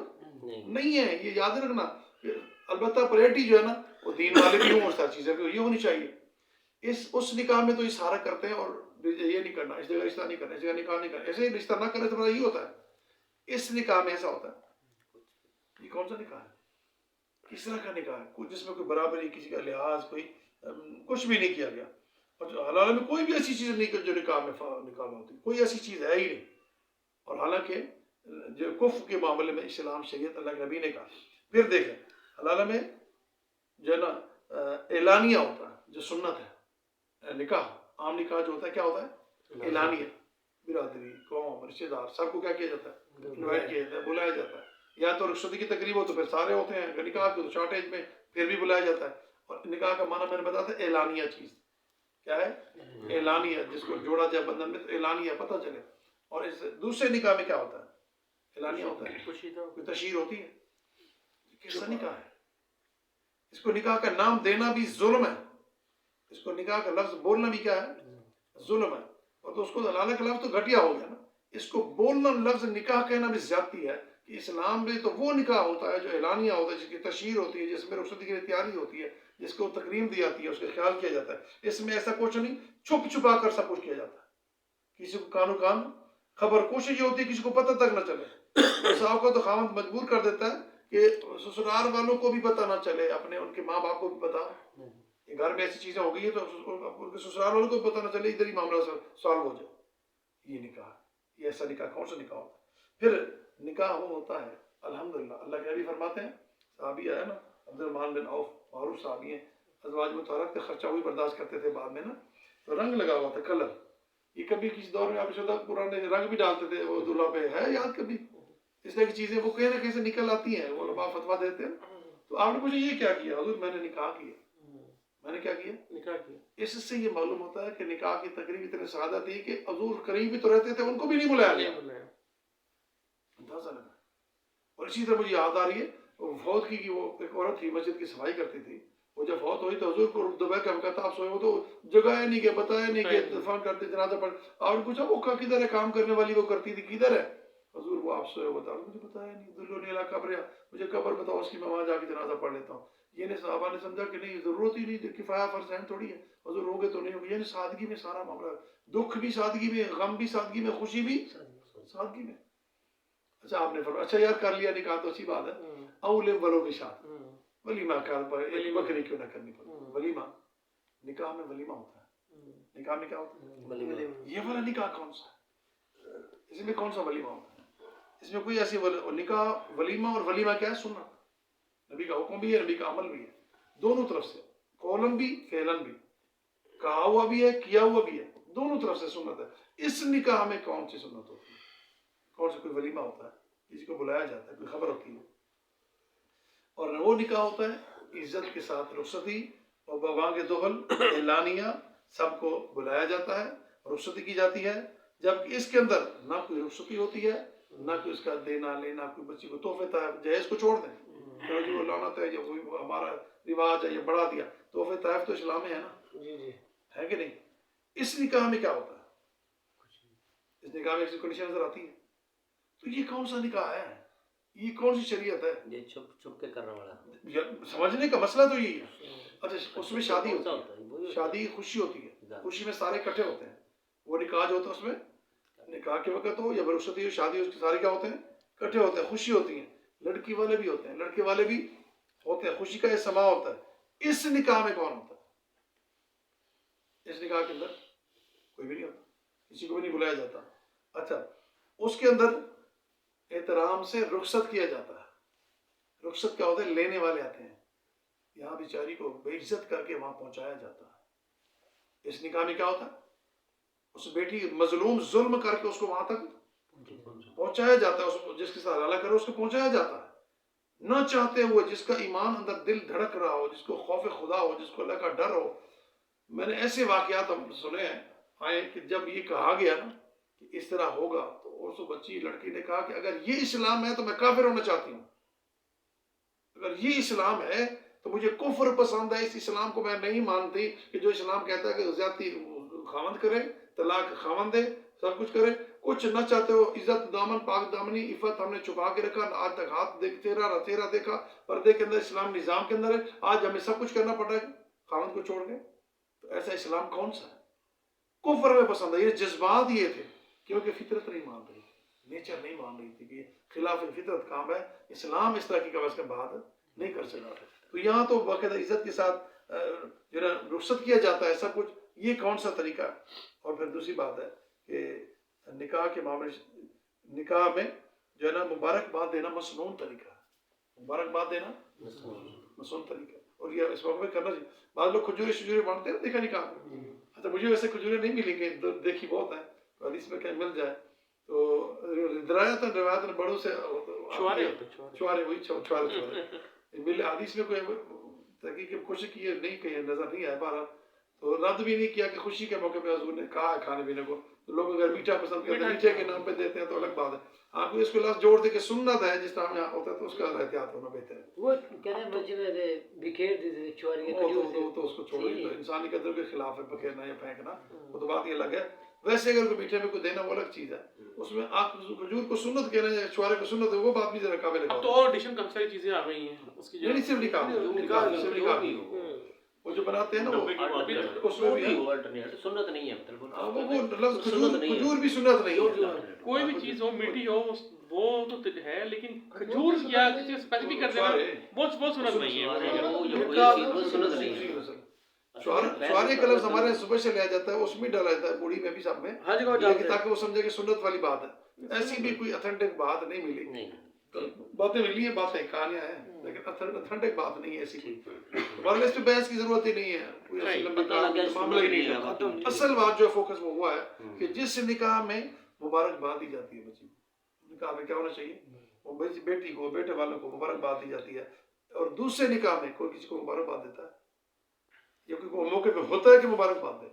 نہیں ہے، یہ یاد رکھنا. البتہ پریورٹی جو ہے نا وہ دین والے بھی ہوں، اور ساری چیزیں بھی یہ ہونی چاہیے. اس نکاح میں تو یہ سارا کرتے ہیں، اور یہ نہیں کرنا، اس جگہ رشتہ نہیں کرنا، اس جگہ نکاح نہیں کرنا، ایسے ہی رشتہ نہ کرے تو یہ ہوتا ہے. اس نکاح میں ایسا ہوتا ہے. یہ کون سا نکاح ہے؟ کس طرح کا نکاح ہے جس میں کوئی برابری، کسی کا لحاظ، کوئی کچھ بھی نہیں کیا گیا. اور حلال میں کوئی بھی ایسی چیز نہیں جو نکاح میں ہوتی، کوئی ایسی چیز ہے ہی نہیں. اور حالانکہ جو کفر کے معاملے میں اسلام شریعت اللہ کے نبی نے کہا. پھر دیکھیں حلال میں جو ہے نا اعلانیہ ہوتا ہے، جو سنت ہے. نکاح عام نکاح جو ہوتا ہے کیا ہوتا ہے؟ اعلانیہ. برادری، قوم، رشتے دار سب کو کیا کیا جاتا ہے؟ انوائٹ کیا جاتا ہے، بلایا جاتا ہے. یا تو رخصتی کی تقریب ہو تو پھر سارے ہوتے ہیں، اگر نکاح کو تو شارٹیج میں پھر بھی بلایا جاتا ہے. اور نکاح کا معنی میں نے بتایا تھا اعلانیہ چیز. کیا ہے؟ اعلانیہ. جس کو جوڑا جائے بندھن میں تو اعلانیہ پتہ چلے. اور اس دوسرے نکاح میں کیا ہوتا ہے؟ اعلانیہ ہوتا ہے. کوئی تشہیر ہوتی ہے. کیسا نکاح ہے؟ اس کو نکاح کا نام دینا بھی ظلم ہے. اس کو نکاح کا لفظ بولنا بھی کیا ہے؟ ظلم ہے. اور تو اس کو دلالہ کا لفظ تو گھٹیا ہو گیا نا. اس کو بولنا لفظ نکاح کہنا بھی زیادتی ہے. کہ اسلام میں تو وہ نکاح ہوتا ہے جو اعلانیہ ہوتا ہے, جس کی تشہیر ہوتی ہے, جس میں رخصتی کی تیاری ہوتی ہے, جس کو تکریم دی جاتی ہے, اس کا خیال کیا جاتا ہے. اس میں ایسا کچھ نہیں, چھپ چھپا کر سب کچھ کیا جاتا ہے. کسی کو کانو کان خبر کوشش یہ ہوتی ہے کسی کو پتہ تک نہ چلے. صاحب کو تو خاوند مجبور کر دیتا ہے کہ سسرال والوں کو بھی پتہ نہ چلے, اپنے ان کے ماں باپ کو بھی پتہ. یہ گھر میں ایسی چیزیں ہو گئی ہیں تو ان کے سسرال والوں کو بھی پتہ نہ چلے, ادھر ہی معاملہ سالو ہو جائے. یہ نکاح, یہ ایسا نکاح کون سا نکاح ہوتا ہے؟ پھر نکاح وہ ہوتا ہے الحمدللہ. اللہ کے نبی فرماتے ہیں, صحابی ہے نا عبد الرحمن بن عوف, معروف صحابی ہیں, ازواج مطہرات کا خرچہ وہی برداشت کرتے تھے. بعد میں نا تو رنگ لگا ہوا تھا, کلر. یہ کبھی کسی دور میں آپ شدہ پرانے رنگ بھی ڈالتے تھے وہ دلہا پہ, ہے یاد کبھی؟ اس طرح کی چیزیں وہ کہیں نہ کہیں سے نکل آتی ہیں. وہ علماء فتویٰ دیتے ہیں. تو آپ نے پوچھا یہ کیا کیا؟ حضور میں نے نکاح کیا. میں نے کیا کیا؟ نکاح کیا. اس سے یہ معلوم ہوتا ہے کہ نکاح کی تقریب اتنے سادہ تھی کہ حضور قریب بھی تو رہتے تھے, ان کو بھی نہیں بلایا گیا. اندازہ لگا. اور اسی طرح مجھے یاد آ رہی ہے وہ فوت کی, وہ ایک عورت تھی مسجد کی صفائی کرتی تھی. وہ جب فوت ہوئی تو حضور کو دبا کے کہتا آپ سوئے ہو, تو جگہ نہیں کہ بتایا نہیں کہ دفن کرتے جنازہ پڑھ. آپ نے پوچھا وہ کدھر ہے, کام کرنے والی وہ کرتی تھی کدھر ہے؟ حضور وہ آپ سوئے ہو بتا. مجھے بتایا نہیں. دلو نیلا قبر, مجھے قبر بتاؤ اس کی, میں وہاں جا کے جنازہ پڑھ لیتا ہوں. یہ نے صحابہ نے سمجھا کہ نہیں ضرورت ہی نہیں, کفایہ فرض عین تھوڑی ہے, حضور ہوگے تو نہیں ہوگے. یعنی سادگی میں سارا معاملہ, دکھ بھی سادگی میں, غم بھی سادگی میں, خوشی بھی سادگی میں. اچھا آپ نے فرمایا اچھا یار کر لیا نکاح تو اچھی بات ہے. اولم ولو بشات, ولیمہ کر پر ایک بکری کیوں نہ کرنی پڑے. ولیمہ, نکاح میں ولیمہ ہوتا ہے. نکاح میں کیا ہوتا ہے؟ یہ والا نکاح کون سا ہے؟ اس میں کون سا ولیمہ ہوتا ہے؟ اس میں کوئی ایسی نکاح ولیمہ اور ولیمہ کیا ہے؟ سنت. نبی کا حکم بھی ہے, نبی کا عمل بھی ہے, دونوں طرف سے, قولن بھی فعلن بھی, کہا ہوا بھی ہے کیا ہوا بھی ہے, دونوں طرف سے سنت ہے. اس نکاح میں کون سی سنت ہوتی ہے؟ کون سا کوئی ولیمہ ہوتا ہے, کسی کو بلایا جاتا ہے, کوئی خبر ہوتی ہے. اور وہ نکاح ہوتا ہے عزت کے ساتھ, رخصتی اور بوانگ دخل اعلانیہ, سب کو بلایا جاتا ہے, رخصتی کی جاتی ہے. جبکہ اس کے اندر نہ کوئی رخصتی ہوتی ہے, نہ کوئی اس کا دینا لینا, کوئی بچی کو تحفے طائف, جہیز کو چھوڑ دیں, چلو جی وہ لعنت ہے, یا کوئی ہمارا رواج ہے, یا بڑھا دیا. تحفے طائف تو اسلام میں ہے نا, ہے کہ نہیں؟ اس نکاح میں کیا ہوتا ہے؟ اس نکاح میں ایسی کنڈیشن نظر آتی ہے. تو یہ کون سا نکاح ہے؟ یہ کون سی شریعت ہے؟ یہ چھپ چھپ کے کرنے والا. سمجھنے کا مسئلہ تو یہی ہے. اچھا اس میں شادی ہوتی ہے, شادی خوشی ہوتی ہے, خوشی میں سارے اکٹھے ہوتے ہیں. وہ نکاح جو ہوتا ہے اس میں نکاح کے وقت ہو یا رخصتی ہو, شادی ہو, اس کے سارے کیا ہوتے ہیں؟ اکٹھے ہوتے ہیں, خوشی ہوتی ہے. لڑکی والے بھی ہوتے ہیں, لڑکے والے بھی ہوتے ہیں, خوشی کا یہ سما ہوتا ہے. اس نکاح میں کون ہوتا ہے؟ اس نکاح کے اندر کوئی بھی نہیں ہوتا, کسی کو بھی نہیں بلایا جاتا. اچھا اس کے اندر احترام سے رخصت کیا جاتا ہے. رخصت کیا ہوتا ہے؟ لینے والے آتے ہیں, یہاں بیچاری کو بے عزت کر کے وہاں پہنچایا جاتا ہے. اس نکاح میں کیا ہوتا ہے؟ اس بیٹی مظلوم ظلم کر کے اس کو وہاں تک پہنچایا جاتا ہے, اس کو جس کے ساتھ اللہ کرے اس کو پہنچایا جاتا ہے. نہ چاہتے ہوئے, جس کا ایمان اندر دل دھڑک رہا ہو, جس کو خوف خدا ہو, جس کو اللہ کا ڈر ہو. میں نے ایسے واقعات ہم سنے ہیں آئے کہ جب یہ کہا گیا نا کہ اس طرح ہوگا, تو اس بچی لڑکی نے کہا کہ اگر یہ اسلام ہے تو میں کافر ہونا چاہتی ہوں. اگر یہ اسلام ہے تو مجھے کفر پسند ہے, اس اسلام کو میں نہیں مانتی کہ جو اسلام کہتا ہے کہ زیادتی خاوند کرے, طلاق خاوند دے, سب کچھ کرے. کچھ نہ چاہتے ہو, عزت دامن پاک دامنی عفت ہم نے چھپا کے رکھا, آج تک ہاتھ دیکھ چہرہ دیکھا, پردے کے اندر, اسلام نظام کے اندر ہے, آج ہمیں سب کچھ کرنا پڑ رہا ہے خاوند کو چھوڑ کے. تو ایسا اسلام کون سا ہے؟ کفر میں پسند ہے. یہ جذبات یہ تھے کیونکہ فطرت نہیں مان رہی, نیچر نہیں مان رہی تھی کہ خلاف فطرت کام ہے. اسلام اس طرح کی کام اس کا بات نہیں کر سکا. تو یہاں تو باقاعدہ عزت کے ساتھ جو ہے رخصت کیا جاتا ہے سب کچھ. یہ کون سا طریقہ ہے؟ اور پھر دوسری بات ہے کہ نکاح کے معاملے, نکاح میں جو ہے نا مبارکباد دینا مسنون طریقہ ہے. مبارکباد دینا مسنون طریقہ, اور یہ اس وقت میں کرنا چاہیے. بعض لوگ کھجورے مانگتے ہیں, دیکھا نکاح میں. اچھا مجھے ویسے کھجورے نہیں ملیں گے, دیکھی بہت ہیں, تو حدیث میں کہیں مل جائے تو درایت روایت بڑوں سے چھوارے چھوارے وہی چھوارے ملے. حدیث میں کوئی تحقیق خوشی کی نہیں کہیں نظر نہیں آیا بہرحال، تو رد بھی نہیں کیا کہ خوشی کے موقع پہ حضور نے کہا ہے کھانے پینے کو، تو لوگ اگر میٹھا پسند کرتے ہیں میٹھے کے نام پہ دیتے ہیں تو الگ بات ہے. آپ کو اس کو لفظ جوڑ دے کہ سنت ہے جس طرح یہاں ہوتا ہے تو اس کا احتیاط ہونا بہتر ہے. وہ کہتے ہیں مسجد میں بکھیر دیتے چوری کے کھجور سے. وہ تو اس کو چھوڑیے، انسانی قدر کے خلاف ہے بکھیرنا یا پھینکنا، وہ تو بات یہ الگ ہے. ویسے اگر کوئی میٹھے میں کوئی دینا وہ الگ چیز ہے، اس میں آپ کھجور کو سنت کہنا ہے یا چھوارے کو سنت ہے، وہ بات بھی ذرا قابل اب غور تو ہے. اور ایڈیشن کافی ساری چیزیں آ گئی ہیں اس کی نہیں صرف نکاح صرف نکاح وہ جو بناتے ہیں نا ڈبے کی بات ہے. اس میں بھی ہے. سنت نہیں ہے مطلب وہ لفظ کھجور بھی سنت نہیں ہے. کوئی بھی چیز ہو میٹھی ہو وہ تو ہے، لیکن کھجور یا کسی اسپیسیفک کر دینا وہ سنت نہیں ہے. چھوارے کا لفظ ہمارے صبح سے لیا جاتا ہے، اس میں ڈالا جاتا ہے بوڑھی میں بھی سب میں، تاکہ وہ سمجھے کہ سنت والی بات ہے. ایسی بھی کوئی اتھینٹک بات نہیں ملی. باتیں ملی ہیں، باتیں کہانیاں ہیں، لیکن اتھینٹک بات نہیں ہے ایسی کوئی. ہمارے اس پہ بحث کی ضرورت ہی نہیں ہے، کوئی معاملہ ہی نہیں ہے. اصل بات جو فوکس وہ ہوا ہے کہ جس نکاح میں مبارکباد دی جاتی ہے بچی کو، نکاح میں کیا ہونا چاہیے، وہ بیٹی کو بیٹے والوں کو مبارکباد دی جاتی ہے. اور دوسرے نکاح میں کوئی کسی کو مبارکباد دیتا ہے یا کوئی موقع پہ ہوتا ہے کہ مبارکباد دے.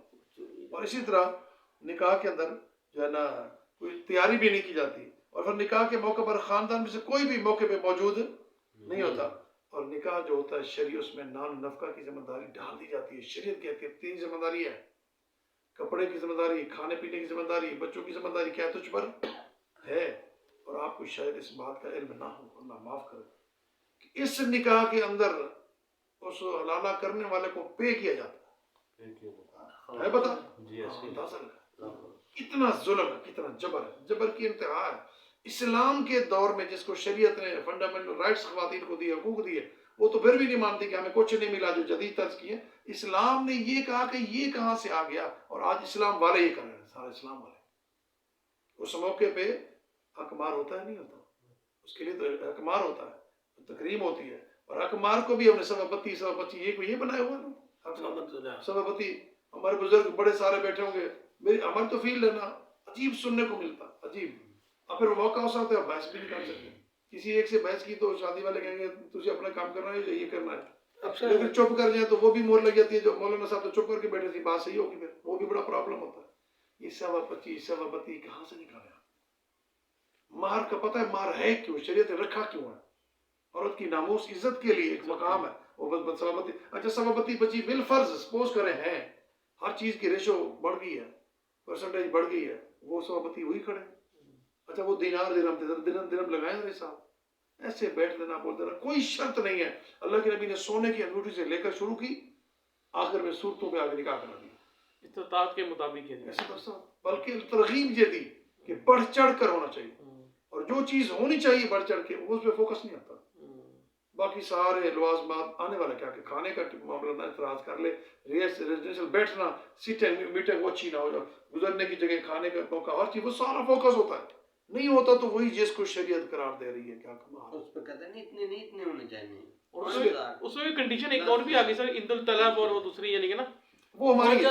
اور اسی طرح نکاح کے اندر جو ہے نا کوئی تیاری بھی نہیں کی جاتی، اور پھر نکاح کے موقع پر خاندان میں سے کوئی بھی موقع پہ موجود نہیں ہوتا. اور نکاح جو ہوتا ہے شریع، اس میں نان نفقہ کی ذمہ داری ڈال دی جاتی ہے. شریعت کہتی ہے 3 ذمہ داری ہے، کپڑے کی ذمہ داری، کھانے پینے کی ذمہ داری، بچوں کی ذمہ داری کیا تجھ پر ہے. اور آپ کو شاید اس بات کا علم نہ ہو، اللہ معاف کرے، کہ اس نکاح کے اندر اس حلالہ کرنے والے کو پے کیا جاتا ہے پتا؟ اندازہ لگا کتنا ظلم ہے، کتنا جبر ہے، جبر کی انتہا ہے. اسلام کے دور میں جس کو شریعت نے فنڈامنٹل رائٹس خواتین کو دیے، حقوق دیے، وہ تو پھر بھی نہیں مانتی کہ ہمیں کچھ نہیں ملا جو جدید طرز کی ہے. اسلام نے یہ کہا کہ یہ کہاں سے آ گیا، اور آج اسلام والے یہ کر رہے ہیں، سارے اسلام والے. اس موقع پہ حقمار ہوتا ہے نہیں ہوتا، اس کے لیے تو حقمار ہوتا ہے، تکریم ہوتی ہے. اور حقمار کو بھی ہم نے سبابتی یہ بنایا ہوا ہے. سبابتی ہمارے بزرگ بڑے سارے بیٹھے ہوں گے، ہمارے تو فیل ہے نا، عجیب سننے کو ملتا، عجیب. اور پھر موقع ہو سکتا ہے بحث بھی نہیں کر سکتے. کسی ایک سے بحث کی تو شادی والے کہیں گے تجھے اپنا کام کرنا ہے یا یہ کرنا ہے، لیکن چپ کر جائیں تو وہ بھی مور لگ جاتی ہے. جو مولانا صاحب تو چپ کر کے بیٹھے تھی، بات صحیح ہوگی، پھر وہ بھی بڑا پرابلم ہوتا ہے. یہ سبابتی کہاں سے نکالا؟ مار کا پتہ ہے مار ہے کیوں، شریعت نے رکھا کیوں ہے؟ عورت کی ناموس عزت کے لیے ایک مقام ہے وہ بس سبابتی. اچھا سبابتی بچی بالفرض سپوز کریں ہیں، ہر چیز کی ریشو بڑھ گئی ہے، پرسنٹیج بڑھ گئی ہے، وہ سبابتی وہی کھڑے. اچھا وہ دینار درہم لگائیں رہے صاحب، ایسے بیٹھ دینا بول دینا، کوئی شرط نہیں ہے. اللہ کے نبی نے سونے کی انگوٹھی سے لے کر شروع کی، آخر میں صورتوں پہ آگے نکاح کرا دیا استطاعت کے مطابق ایسے بس. بلکہ ترغیب یہ دی کہ بڑھ چڑھ کر ہونا چاہیے، اور جو چیز ہونی چاہیے بڑھ چڑھ کے اس پہ فوکس نہیں آتا. باقی سارے لوازمات آنے والا کیا کہ کھانے کا معاملہ نہ اعتراض کر لے، ریزیڈنشل بیٹھنا، سیٹنگ میٹنگ وہ اچھی نہ ہو، گزرنے کی جگہ کھانے کا موقع، ہر چیز وہ سارا فوکس ہوتا ہے. نہیں ہوتا تو وہی جس کو شریعت قرار دے رہی ہے. کیا کمال اس پہ کہتے ہیں اتنے ہونے چاہیے. اور اس میں کنڈیشن ایک اور بھی آ گئی سر، عند الطلب، اور وہ دوسری یعنی کہ نا وہ ہماری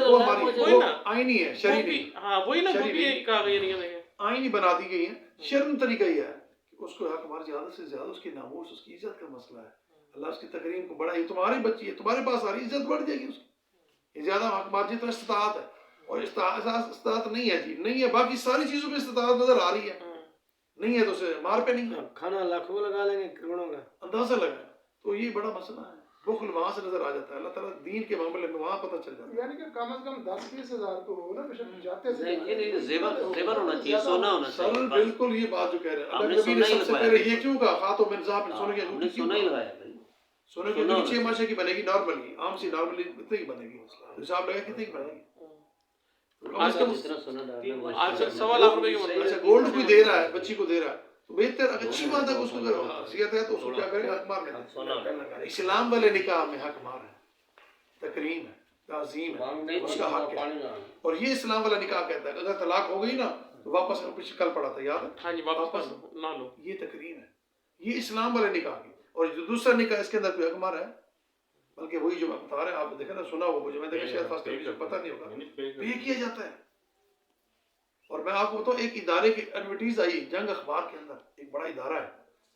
آئینی ہے، شرعی نہیں. ہاں وہی نا، وہ بھی ایک آ گئی نہیں آئینی بنا دی گئی ہے. شرم طریقہ یہ ہے کہ اس کو حق ہمارے زیادہ سے زیادہ اس کی ناموس، اس کی عزت کا مسئلہ ہے. اللہ اس کی تکریم کو بڑھائے. تمہاری بچی ہے، تمہارے پاس آ رہی، عزت بڑھ جائے گی اس کی. یہ زیادہ حق مارجی تو استطاعت ہے، اور استطاعت نہیں ہے جی، نہیں ہے. باقی ساری چیزوں پہ استطاعت نظر آ رہی ہے، نہیں ہے تو اسے مار پہ نہیں ہے. کھانا لاکھوں لگا لیں گے، کروڑوں کا اندازہ لگا. تو یہ بڑا مسئلہ ہے. بخل وہاں سے نظر آ جاتا ہے. اللہ تعالیٰ دین کے معاملے میں وہاں پتہ چل جاتا ہے. یعنی کہ کم از کم 10-20 ہزار تو ہو نا، بشک جاتے سے زیور ہونا چاہیے، سونا ہونا سر چاہیے. بالکل یہ بات جو کہہ رہے ہیں، اللہ نبی نے سب سے پہلے یہ کیوں کہا خاتو من ذهب، سونے کی انگوٹھی کیوں سونا ہی کہا؟ لگایا بھائی. سونے کی انگوٹھی 6 ماشے کی بنے گی نارملی، عام سی نارملی کتنے کی بنے گی؟ حساب لگا کتنے کی بنے گی؟ آج کل جتنا سونا ڈالنا آج کل 1.25 لاکھ روپے کی اچھا گولڈ کوئی دے رہا ہے، بچی کو دے رہا ہے، تو بہتر اچھی بات ہے کہ اس کو اگر حیثیت ہے تو اس کو کیا کرے، حق مار لے. اسلام والے نکاح میں حق مار ہے، تکریم ہے، تعظیم ہے، اس کا حق ہے. اور یہ اسلام والا نکاح کہتا ہے کہ اگر طلاق ہو گئی نا تو واپس پیچھے کل پڑا تھا، یاد ہے؟ ہاں جی، واپس نہ لو. یہ تکریم ہے، یہ اسلام والے نکاح کی. اور جو دوسرا نکاح اس کے اندر کوئی حق مار ہے، بلکہ وہی جو میں بتا رہے ہیں، آپ دیکھیں نا، سنا وہ مجھے، میں دیکھا شاید فاسٹ ٹیلیویژن پتہ نہیں ہوگا، یہ کیا جاتا ہے. اور میں آپ کو بتاؤں، ایک ادارے کی ایڈورٹیز آئی جنگ اخبار کے اندر، ایک بڑا ادارہ ہے،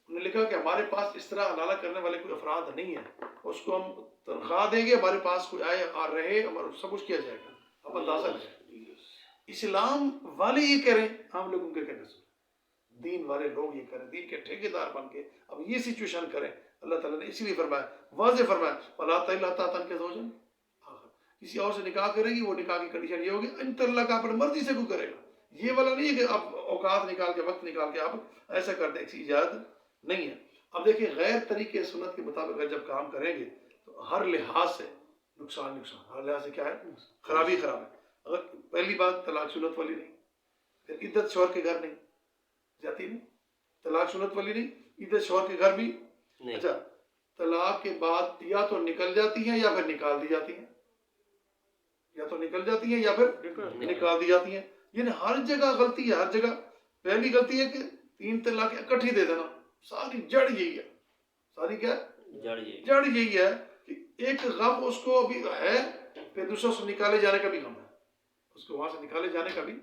انہوں نے لکھا کہ ہمارے پاس اس طرح حلالہ کرنے والے کوئی افراد نہیں ہیں، اس کو ہم تنخواہ دیں گے، ہمارے پاس کوئی آئے اور رہے، ہمارا سب کچھ کیا جائے گا. اب اندازہ کریں اسلام والے یہ کہہ رہے ہیں، ہم لوگ ان کے کہنے سے دین والے لوگ یہ کریں، دین کے ٹھیکیدار بن کے اب یہ سچویشن کریں. اللہ تعالیٰ نے اسی لیے فرمایا، واضح فرمایا فلا تنكحوا کے زوجا، کسی اور سے نکاح کرے گی، وہ نکاح کی کنڈیشن یہ ہوگی ان اللہ کا اپنی مرضی سے کوئی کرے گا. یہ والا نہیں ہے کہ اب اوقات نکال کے وقت نکال کے آپ ایسا کر دیں، ایسی اجازت نہیں ہے. اب دیکھیں غیر طریقے سنت کے مطابق اگر جب کام کریں گے تو ہر لحاظ سے نقصان، ہر لحاظ سے کیا ہے، خرابی ہے. اگر پہلی بات طلاق سنت والی نہیں، پھر عدت شوہر کے گھر نہیں جاتی، نہیں طلاق سنت والی نہیں، عدت شوہر کے گھر بھی. اچھا طلاق کے بعد یا تو نکل جاتی ہیں یا پھر نکال دی جاتی ہیں، یا تو نکل جاتی ہیں یا پھر نکال دی جاتی ہیں. یعنی ہر جگہ غلطی ہے، ہر جگہ. پہلی غلطی ہے کہ 3 طلاق اکٹھی دے دینا، ساری جڑ یہی ہے. ساری کیا جڑ یہی ہے کہ ایک غم اس کو ابھی ہے، پھر دوسرا سے نکالے جانے کا بھی غم ہے، اس کو وہاں سے نکالے جانے کا بھی.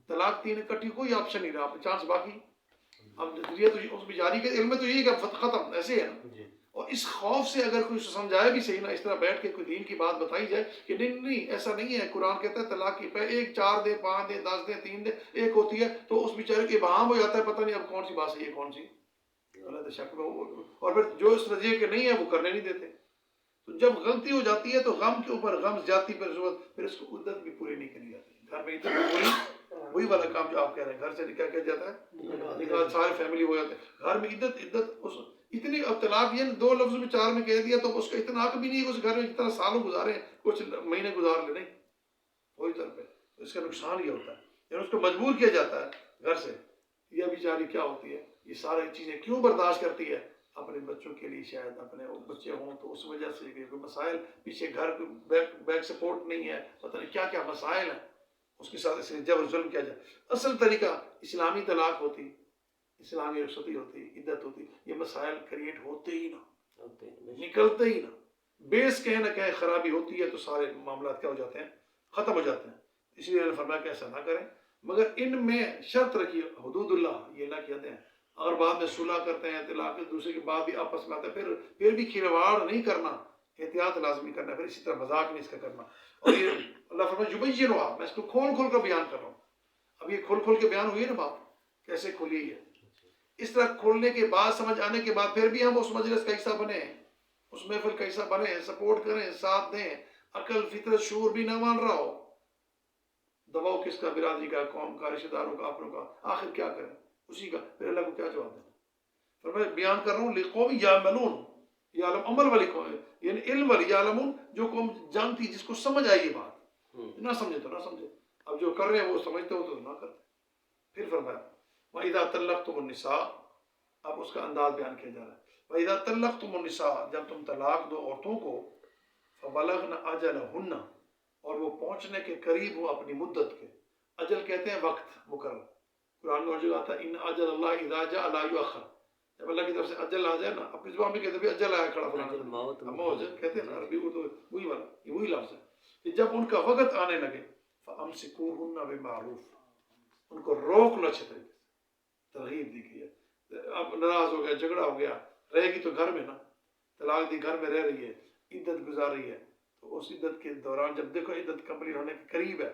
طلاق 3 اکٹھی کوئی آپشن نہیں رہا، چانس باقی. اب یہ تو اس بیچاری کے علم میں تو یہی کہ ختم ایسے ہے نا. اور اس خوف سے اگر کوئی سمجھائے بھی صحیح نا، اس طرح بیٹھ کے کوئی دین کی بات بتائی جائے کہ نہیں ایسا نہیں ہے. قرآن کہتا ہے طلاق کی ایک 4 دے 5 دے 10 دے 3 دے ایک ہوتی ہے، تو اس بیچارے کے ابہام ہو جاتا ہے، پتہ نہیں اب کون سی بات صحیح ہے کون سی غلط ہے، شک میں. اور پھر جو اس نظریے کے نہیں ہے وہ کرنے نہیں دیتے. تو جب غلطی ہو جاتی ہے تو غم کے اوپر غم زیادتی پر ضرورت، پھر اس کو عدت بھی پوری نہیں کرنی جاتی. گھر میں عدت بھی پوری، وہی والا کام جو آپ کہہ رہے ہیں، گھر سے نکاح کیا جاتا ہے، نکاح سارے فیملی ہو جاتے ہیں. گھر میں عدت اس اتنی، اب طلاق یہ 2 لفظ میں 4 میں کہہ دیا تو اس کا اتنا حق بھی نہیں ہے اس گھر میں جتنا سالوں گزارے ہیں، کچھ مہینے گزار لے. نہیں وہی طرف ہے. اس کا نقصان یہ ہوتا ہے، یعنی اس کو مجبور کیا جاتا ہے گھر سے. یہ بیچاری کیا ہوتی ہے، یہ ساری چیزیں کیوں برداشت کرتی ہے اپنے بچوں کے لیے، شاید اپنے بچے ہوں تو اس وجہ سے کہ کوئی مسائل پیچھے گھر بیک سپورٹ نہیں ہے، پتہ نہیں کیا کیا مسائل ہیں، اس کے ساتھ اس لیے جبر ظلم کیا جائے. اصل طریقہ اسلامی طلاق ہوتی، اسلامی رخصتی ہوتی، عدت ہوتی، یہ مسائل کریٹ ہوتے ہی نہ، نکلتے ہی نہ. بیس کہیں نہ کہیں خرابی ہوتی ہے تو سارے معاملات کیا ہو جاتے ہیں، ختم ہو جاتے ہیں. اس لیے فرمایا کہ ایسا نہ کریں، مگر ان میں شرط رکھیے، حدود اللہ یہ نہ کہتے ہیں. اور بعد میں صلح کرتے ہیں، طلاق دوسرے کے بعد بھی آپس میں آتے ہیں، پھر بھی کھلواڑ نہیں کرنا، احتیاط لازمی کرنا، پھر اسی طرح مذاق نہیں اس کا کرنا. اور یہ اللہ فرمایا یبینھا، میں اس کو کھول کھول کر بیان کر رہا ہوں. اب یہ کھول کھول کے بیان ہوئی نا بات، کیسے کھولی ہے. اس طرح کھولنے کے بعد، سمجھ آنے کے بعد پھر بھی ہم اس مجلس کا حصہ بنے، اس محفل کا حصہ بنے، سپورٹ کریں، ساتھ دیں. عقل فطرت شعور بھی نہ مان رہا ہو، دباؤ کس کا، برادری کا، قوم کا، رشتہ داروں کا، اپنوں کا، آخر کیا کریں اسی کا. پھر اللہ کو کیا جواب دینا. پھر میں بیان کر رہا ہوں لقوم یعملون، یعلم عمل والی قوم، یعنی علم والی، یعلمون جو قوم جانتی، جس کو سمجھ آئی یہ بات. نہ سمجھے تو نہ سمجھے، اب جو کر رہے ہیں وہ سمجھتے ہو تو نہ کرتے. پھر فرمایا وَإِذَا طَلَّقْتُمُ النِّسَاءَ، اب اس کا انداز بیان کیا جا رہا ہے. وَإِذَا طَلَّقْتُمُ النِّسَاءَ، جب تم طلاق دو عورتوں کو، فَبَلَغْنَ أَجَلَهُنَّ، اور وہ پہنچنے کے قریب ہو اپنی مدت کے. اجل کہتے ہیں وقت مقرر. قرآن میں اور جگہ آتا ہے ان اجل اللہ اذا جاء لا یؤخر. جب اللہ کی طرف سے اجل آ جائے نا، اپنی زبان میں کہتے ہیں اجل آیا کھڑا فلانا، موت کہتے ہیں نا عربی اردو، وہی والا، یہ وہی لفظ ہے. کہ جب ان کا وقت آنے لگے، فَأَمْسِكُوهُنَّ بِمَعْرُوفٍ، ان کو روک لو اچھے طریقے سے. ترغیب دی گئی ہے. اب ناراض ہو گیا، جھگڑا ہو گیا، رہے گی تو گھر میں نا، طلاق دی گھر میں رہ رہی ہے، عدت گزار رہی ہے، تو اس عدت کے دوران جب دیکھو عدت کمپلیٹ ہونے کے قریب ہے،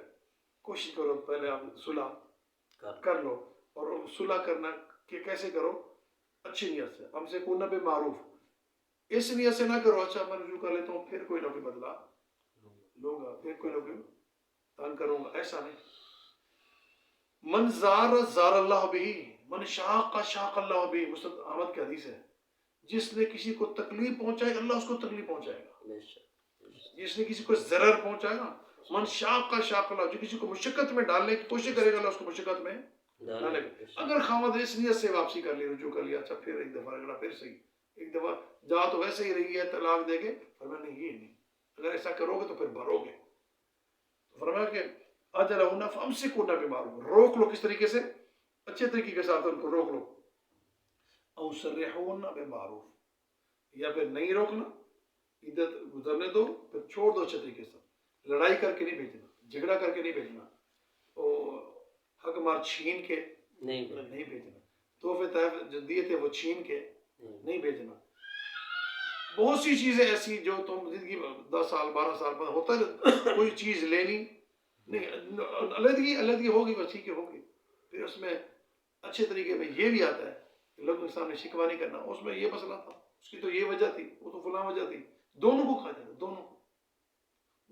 کوشش کرو پہلے آپ صلح کر لو. اور صلح کرنا کہ کیسے کرو، اچھی نیت سے. ہم سے کونا بے معروف، اس نیت سے نہ کرو اچھا میں رجوع کر لیتا ہوں پھر کوئی نہ کوئی بدلا لوں گا، پھر کوئی نہ کوئی تنگ کروں گا، ایسا نہیں. من زار زار اللہ بھی، من شاق شاق اللہ بھی، مسند احمد کی حدیث ہے. جس نے کسی کو تکلیف پہنچائی اللہ اس کو تکلیف پہنچائے گا. جس نے کسی کو ضرر پہنچایا نا، من شاق کا شاق اللہ، جو کسی کو مشقت میں ڈالنے کی کوشش کرے گا اللہ اس کو مشقت میں ڈالے گا. اگر خاوند اس نیت سے واپسی کر لی، رجوع کر لیا، اچھا پھر ایک دفعہ رگڑا، پھر صحیح، ایک دفعہ جا تو ویسے ہی رہی ہے، طلاق دے گے. فرمایا نہیں، یہ نہیں، اگر ایسا کرو گے تو پھر بھرو گے. فرمایا کہ اجلہن فامسکوہن بمعروف، روک لو کس طریقے سے، اچھے طریقے کے ساتھ ان کو روک لو. او سرحوہن بمعروف، یا پھر نہیں روکنا، عدت گزرنے دو، پھر چھوڑ دو اچھے طریقے سے. لڑائی کر کے نہیں بھیجنا، جھگڑا کر کے نہیں بھیجنا، حق مار چھین کے نہیں بھیجنا. تحفے تحفے جو دیے تھے وہ چھین کے نہیں بھیجنا. بہت سی چیزیں ایسی جو تم زندگی 10 سال 12 سال بعد ہوتا ہے کوئی چیز لینی نہیں, علیحدگی ہوگی بس ٹھیک ہے ہوگی. پھر اس میں اچھے طریقے میں یہ بھی آتا ہے کہ لوگوں کے سامنے شکوہ نہیں کرنا, اس میں یہ مسئلہ تھا, اس کی تو یہ وجہ تھی, وہ تو فلاں وجہ تھی, دونوں کو کھا جاتا, دونوں کو.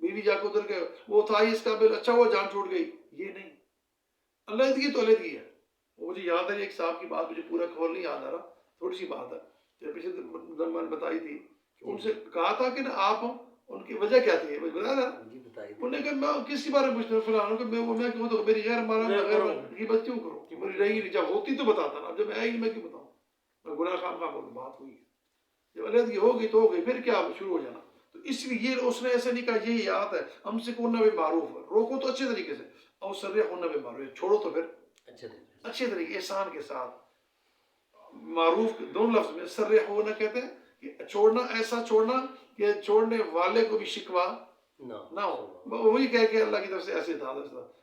بیوی جا کے ادھر کے وہ تھا اس کا بل اچھا ہوا جان چھوٹ گئی, یہ نہیں. علیحدگی تو علیحدگی ہے. مجھے یاد ہے ایک صاحب کی بات, مجھے پورا خول نہیں یاد آ رہا, تھوڑی سی بات ہے جو پچھلے دن میں نے بتائی تھی کہ ان سے کہا تھا کہ آپ ان کی وجہ کیا تھی, بتایا نا انہوں نے کہا میں کس کے بارے میں پوچھتا ہوں فلاں کہ میں کیوں تو میری غیر مارا غیر غیبت کیوں کروں, میری رہی نہیں, جب ہوتی تو بتاتا نا, جب میں آئی میں کیوں بتاؤں, میں گناہ خام خام بولوں. بات ہوئی جب علیحدگی ہوگی تو ہوگی, پھر کیا شروع ہو جانا. تو اس لیے یہ اس نے ایسا نہیں کہا یہی یاد ہے ہم سے کون نہ معروف ہے, روکو تو اچھے طریقے سے, اور سرے ہونا بھی معروف, چھوڑو تو پھر اچھے طریقے احسان کے ساتھ. معروف دونوں لفظ میں سرے ہونا کہتے ہیں کہ چھوڑنا, ایسا چھوڑنا کہ چھوڑنے والے کو بھی شکوہ نہ ہو. وہی کہہ کے اللہ کی طرف سے ایسے تھا,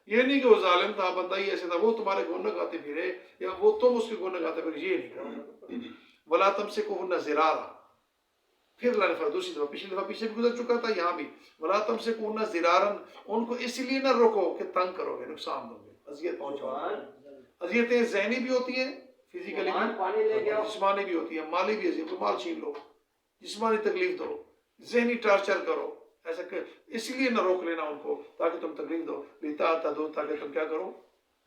یہ نہیں کہ وہ ظالم تھا, بندہ ہی ایسے تھا, وہ تمہارے گناہ گاتے پھرے یا وہ تم اس کے گناہ گاتے پھرے, یہ نہیں کرو. ولا تمسکوہن ضرارا, پھر اللہ نے دوسری دفعہ, پچھلی دفعہ پیچھے بھی گزر چکا تھا, یہاں بھی ولا تمسکوہن ضرارا, ان کو اس لیے نہ روکو کہ تنگ کرو گے, نقصان دو گے, اذیت پہنچاؤ گے. اذیتیں ذہنی بھی ہوتی ہیں, فزیکلی بھی, جسمانی بھی ہوتی ہیں, مالی بھی اذیت, مال چھین لو, جسمانی تکلیف دو, ذہنی ٹارچر کرو, ایسا کہ اس لیے نہ روک لینا ان کو تاکہ تم تکلیف دو, دو تاکہ تم کیا کرو,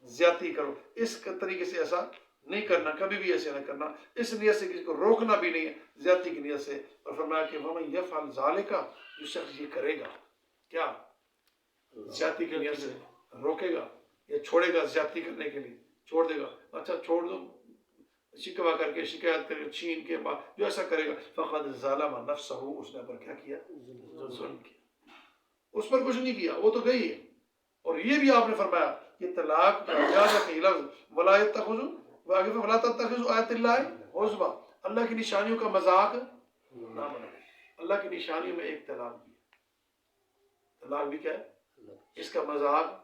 زیادتی کرو. اس طریقے سے ایسا نہیں کرنا, کبھی بھی ایسے نہ کرنا, اس نیت سے کسی کو روکنا بھی نہیں ہے, زیادتی کی نیت سے. اور فرمایا کہ وَمَن يَفْعَلْ ذَلِكَ, جو شخص یہ کرے گا, کیا زیادتی کی نیت سے روکے گا یا چھوڑے گا زیادتی کرنے کے لیے, چھوڑ دے گا, اچھا چھوڑ دو, شکوہ کر کے, شکایت کر کے, چھین کے بعد جو ایسا کرے گا, فَقَدْ ظَلَمَ نَفْسَهُ, اس نے پر کیا کیا, ظلم کیا, اس پر کچھ نہیں کیا, وہ تو گئی ہے. اور یہ بھی آپ نے فرمایا کہ طلاق کا اجازت نہیں لفظ, وَلَا يَتَّخِذُوا, آگے وَلَا تَتَّخِذُوا آیَاتِ اللَّهِ حُزُوًا, اللہ کی نشانیوں کا مذاق نہ بنائیں. اللہ کی نشانیوں میں ایک طلاق بھی ہے. طلاق بھی کیا ہے, اس کا مذاق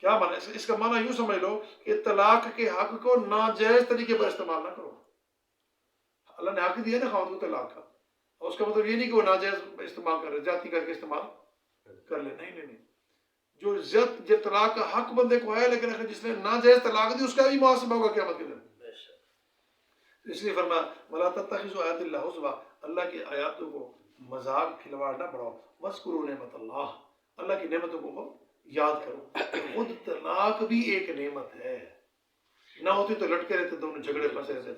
کیا مانا, اس کا معنی یوں سمجھ لو کہ طلاق کے حق کو ناجائز طریقے پر استعمال نہ کرو. اللہ نے حق دیا نا خاوند کو طلاق کا, اور اس کا مطلب یہ نہیں کہ وہ ناجائز استعمال کر رہے, جاتی کر کے استعمال کر لے, نہیں. جو طلاق کا حق بندے کو ہے, لیکن جس نے ناجائز طلاق دی اس کا بھی محاسبہ ہوگا قیامت کے دن. اس لیے فرمایا وَلَا تَتَّخِذُوا آیَاتِ اللَّهِ حُزُوًا, اللہ کی آیاتوں کو مذاق کھلواڑ نہ بڑھاؤ. وَاذْكُرُوا نِعْمَتَ اللَّهِ, اللہ کی نعمتوں کو یاد کرو. خود طلاق بھی ایک نعمت ہے, نہ ہوتی تو لٹکے رہتے دونوں, جھگڑے پھنسے رہتے.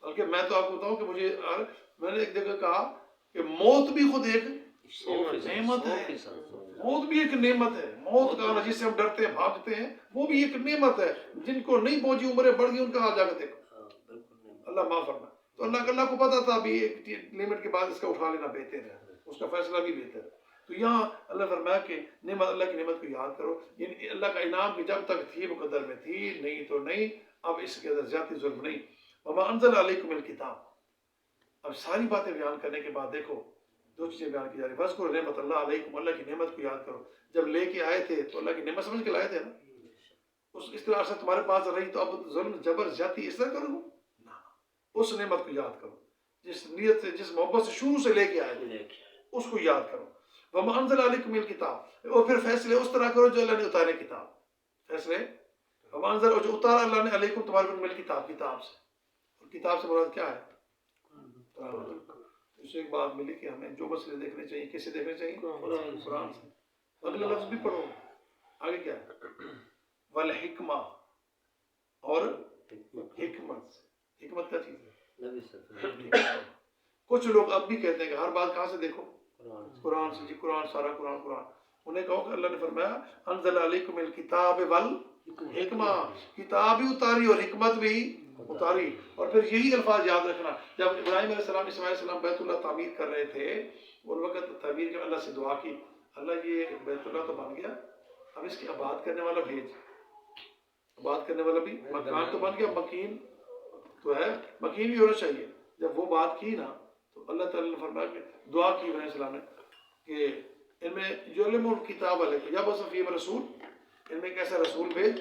بلکہ میں تو آپ کو بتاؤں کہ میں نے ایک جگہ کہا کہ موت بھی خود ایک نعمت ہے. موت بھی ایک نعمت ہے. موت کا جس سے ہم ڈرتے ہیں, بھاگتے ہیں, وہ بھی ایک نعمت ہے. جن کو نہیں پہنچی عمریں بڑھ گئی, ان کا حال جا کے دیکھو, اللہ معاف فرمائے. تو اللہ کو پتا تھا ابھی ایک لمٹ کے بعد اس کا اٹھا لینا بہتر ہے, اس کا فیصلہ بھی بہتر ہے. تو یہاں اللہ فرمایا کہ نعمت, اللہ کی نعمت کو یاد کرو. یعنی اللہ کا انعام کی جب تک تھی مقدر میں تھی, نہیں تو نہیں. اب اس کے اندر زیادتی ظلم نہیں. وَمَا أَنزَلَ عَلَيْكُمُ الْكِتَابَ, اب ساری باتیں بیان کرنے کے بعد دیکھو دو چیزیں بیان کی جا رہی. وَاذْكُرُوا نِعْمَتَ اللَّهِ عَلَيْكُمْ, اللہ کی نعمت کو یاد کرو. جب لے کے آئے تھے تو اللہ کی نعمت سمجھ کے لائے تھے نا, اس طرح سے تمہارے پاس رہی تو اب ظلم جبر زیادتی اس طرح کرو نا. اس نعمت کو یاد کرو, جس نیت سے, جس محبت سے شروع سے لے کے آئے تھے, اس کو یاد کرو. وَمَا أَنزَلَ عَلَيْكُمُ الْكِتَابَ, اور پھر فیصلے اس طرح کرو جو اللہ نے اتارے کتاب. فیصلے وَمَا أَنزَلَ, جو اتارا اللہ نے علیکم تمہارے پر مل کتاب, کتاب سے. اور کتاب سے مراد کیا ہے, اس سے ایک بات ملی کہ ہمیں جو مسئلے دیکھنے چاہیے, کیسے دیکھنے چاہیے, قرآن سے. اگلا لفظ بھی پڑھو, آگے کیا ہے, والحکمہ, اور حکمت. حکمت کیا چیز ہے؟ کچھ لوگ اب بھی کہتے ہیں کہ ہر بات کہاں سے دیکھو, قرآن سے. جی قرآن, سارا قرآن. انہیں کہو کہ اللہ نے فرمایا انزل علیکم الکتاب والحکمہ, کتاب بھی اتاری اور حکمت بھی اتاری. اور پھر یہی الفاظ یاد رکھنا, جب ابراہیم علیہ السلام, اسماعیل علیہ السلام بیت اللہ تعمیر کر رہے تھے, اس وقت تعمیر کے اللہ سے دعا کی, اللہ یہ بیت اللہ تو بن گیا, اب اس کی آباد کرنے والا بھیج. آباد کرنے والا بھی, مکان تو بن گیا, مکین تو ہے, مکین بھی ہونا چاہیے. جب وہ بات کی نا تو اللہ تعالیٰ نے فرمایا کہ دعا کی ابراہیم علیہ السلام نے کہ ان میں یعلم الکتاب علیکم یا بس فیم رسول, ان میں ایک ایسا رسول بھیج